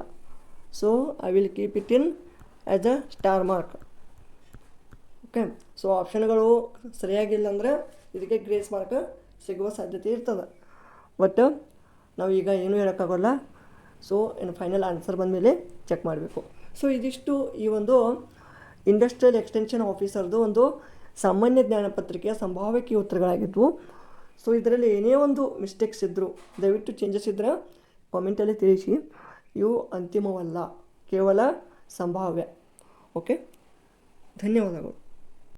So I will keep it in as a star mark. Okay, so ಆಪ್ಷನ್ಗಳು ಸರಿಯಾಗಿಲ್ಲ ಅಂದರೆ ಇದಕ್ಕೆ ಗ್ರೇಸ್ ಮಾರ್ಕ್ ಸಿಗುವ ಸಾಧ್ಯತೆ ಇರ್ತದೆ. ಬಟ್ ನಾವು ಈಗ ಏನೂ ಹೇಳೋಕ್ಕಾಗೋಲ್ಲ. ಸೊ ಇನ್ನು ಫೈನಲ್ ಆನ್ಸರ್ ಬಂದಮೇಲೆ ಚೆಕ್ ಮಾಡಬೇಕು. ಸೊ ಇದಿಷ್ಟು ಈ ಒಂದು ಇಂಡಸ್ಟ್ರಿಯಲ್ ಎಕ್ಸ್ಟೆನ್ಷನ್ ಆಫೀಸರ್ದು ಒಂದು ಸಾಮಾನ್ಯ ಜ್ಞಾನ ಪತ್ರಿಕೆಯ ಸಂಭಾವ್ಯ ಕೀ ಉತ್ತರಗಳಾಗಿದ್ವು. ಸೊ ಇದರಲ್ಲಿ ಏನೇ ಒಂದು ಮಿಸ್ಟೇಕ್ಸ್ ಇದ್ದರೂ ದಯವಿಟ್ಟು ಚೇಂಜಸ್ ಇದ್ದರೆ ಕಾಮೆಂಟಲ್ಲಿ ತಿಳಿಸಿ. ಇವು ಅಂತಿಮವಲ್ಲ, ಕೇವಲ ಸಂಭಾವ್ಯ. ಓಕೆ, ಧನ್ಯವಾದಗಳು.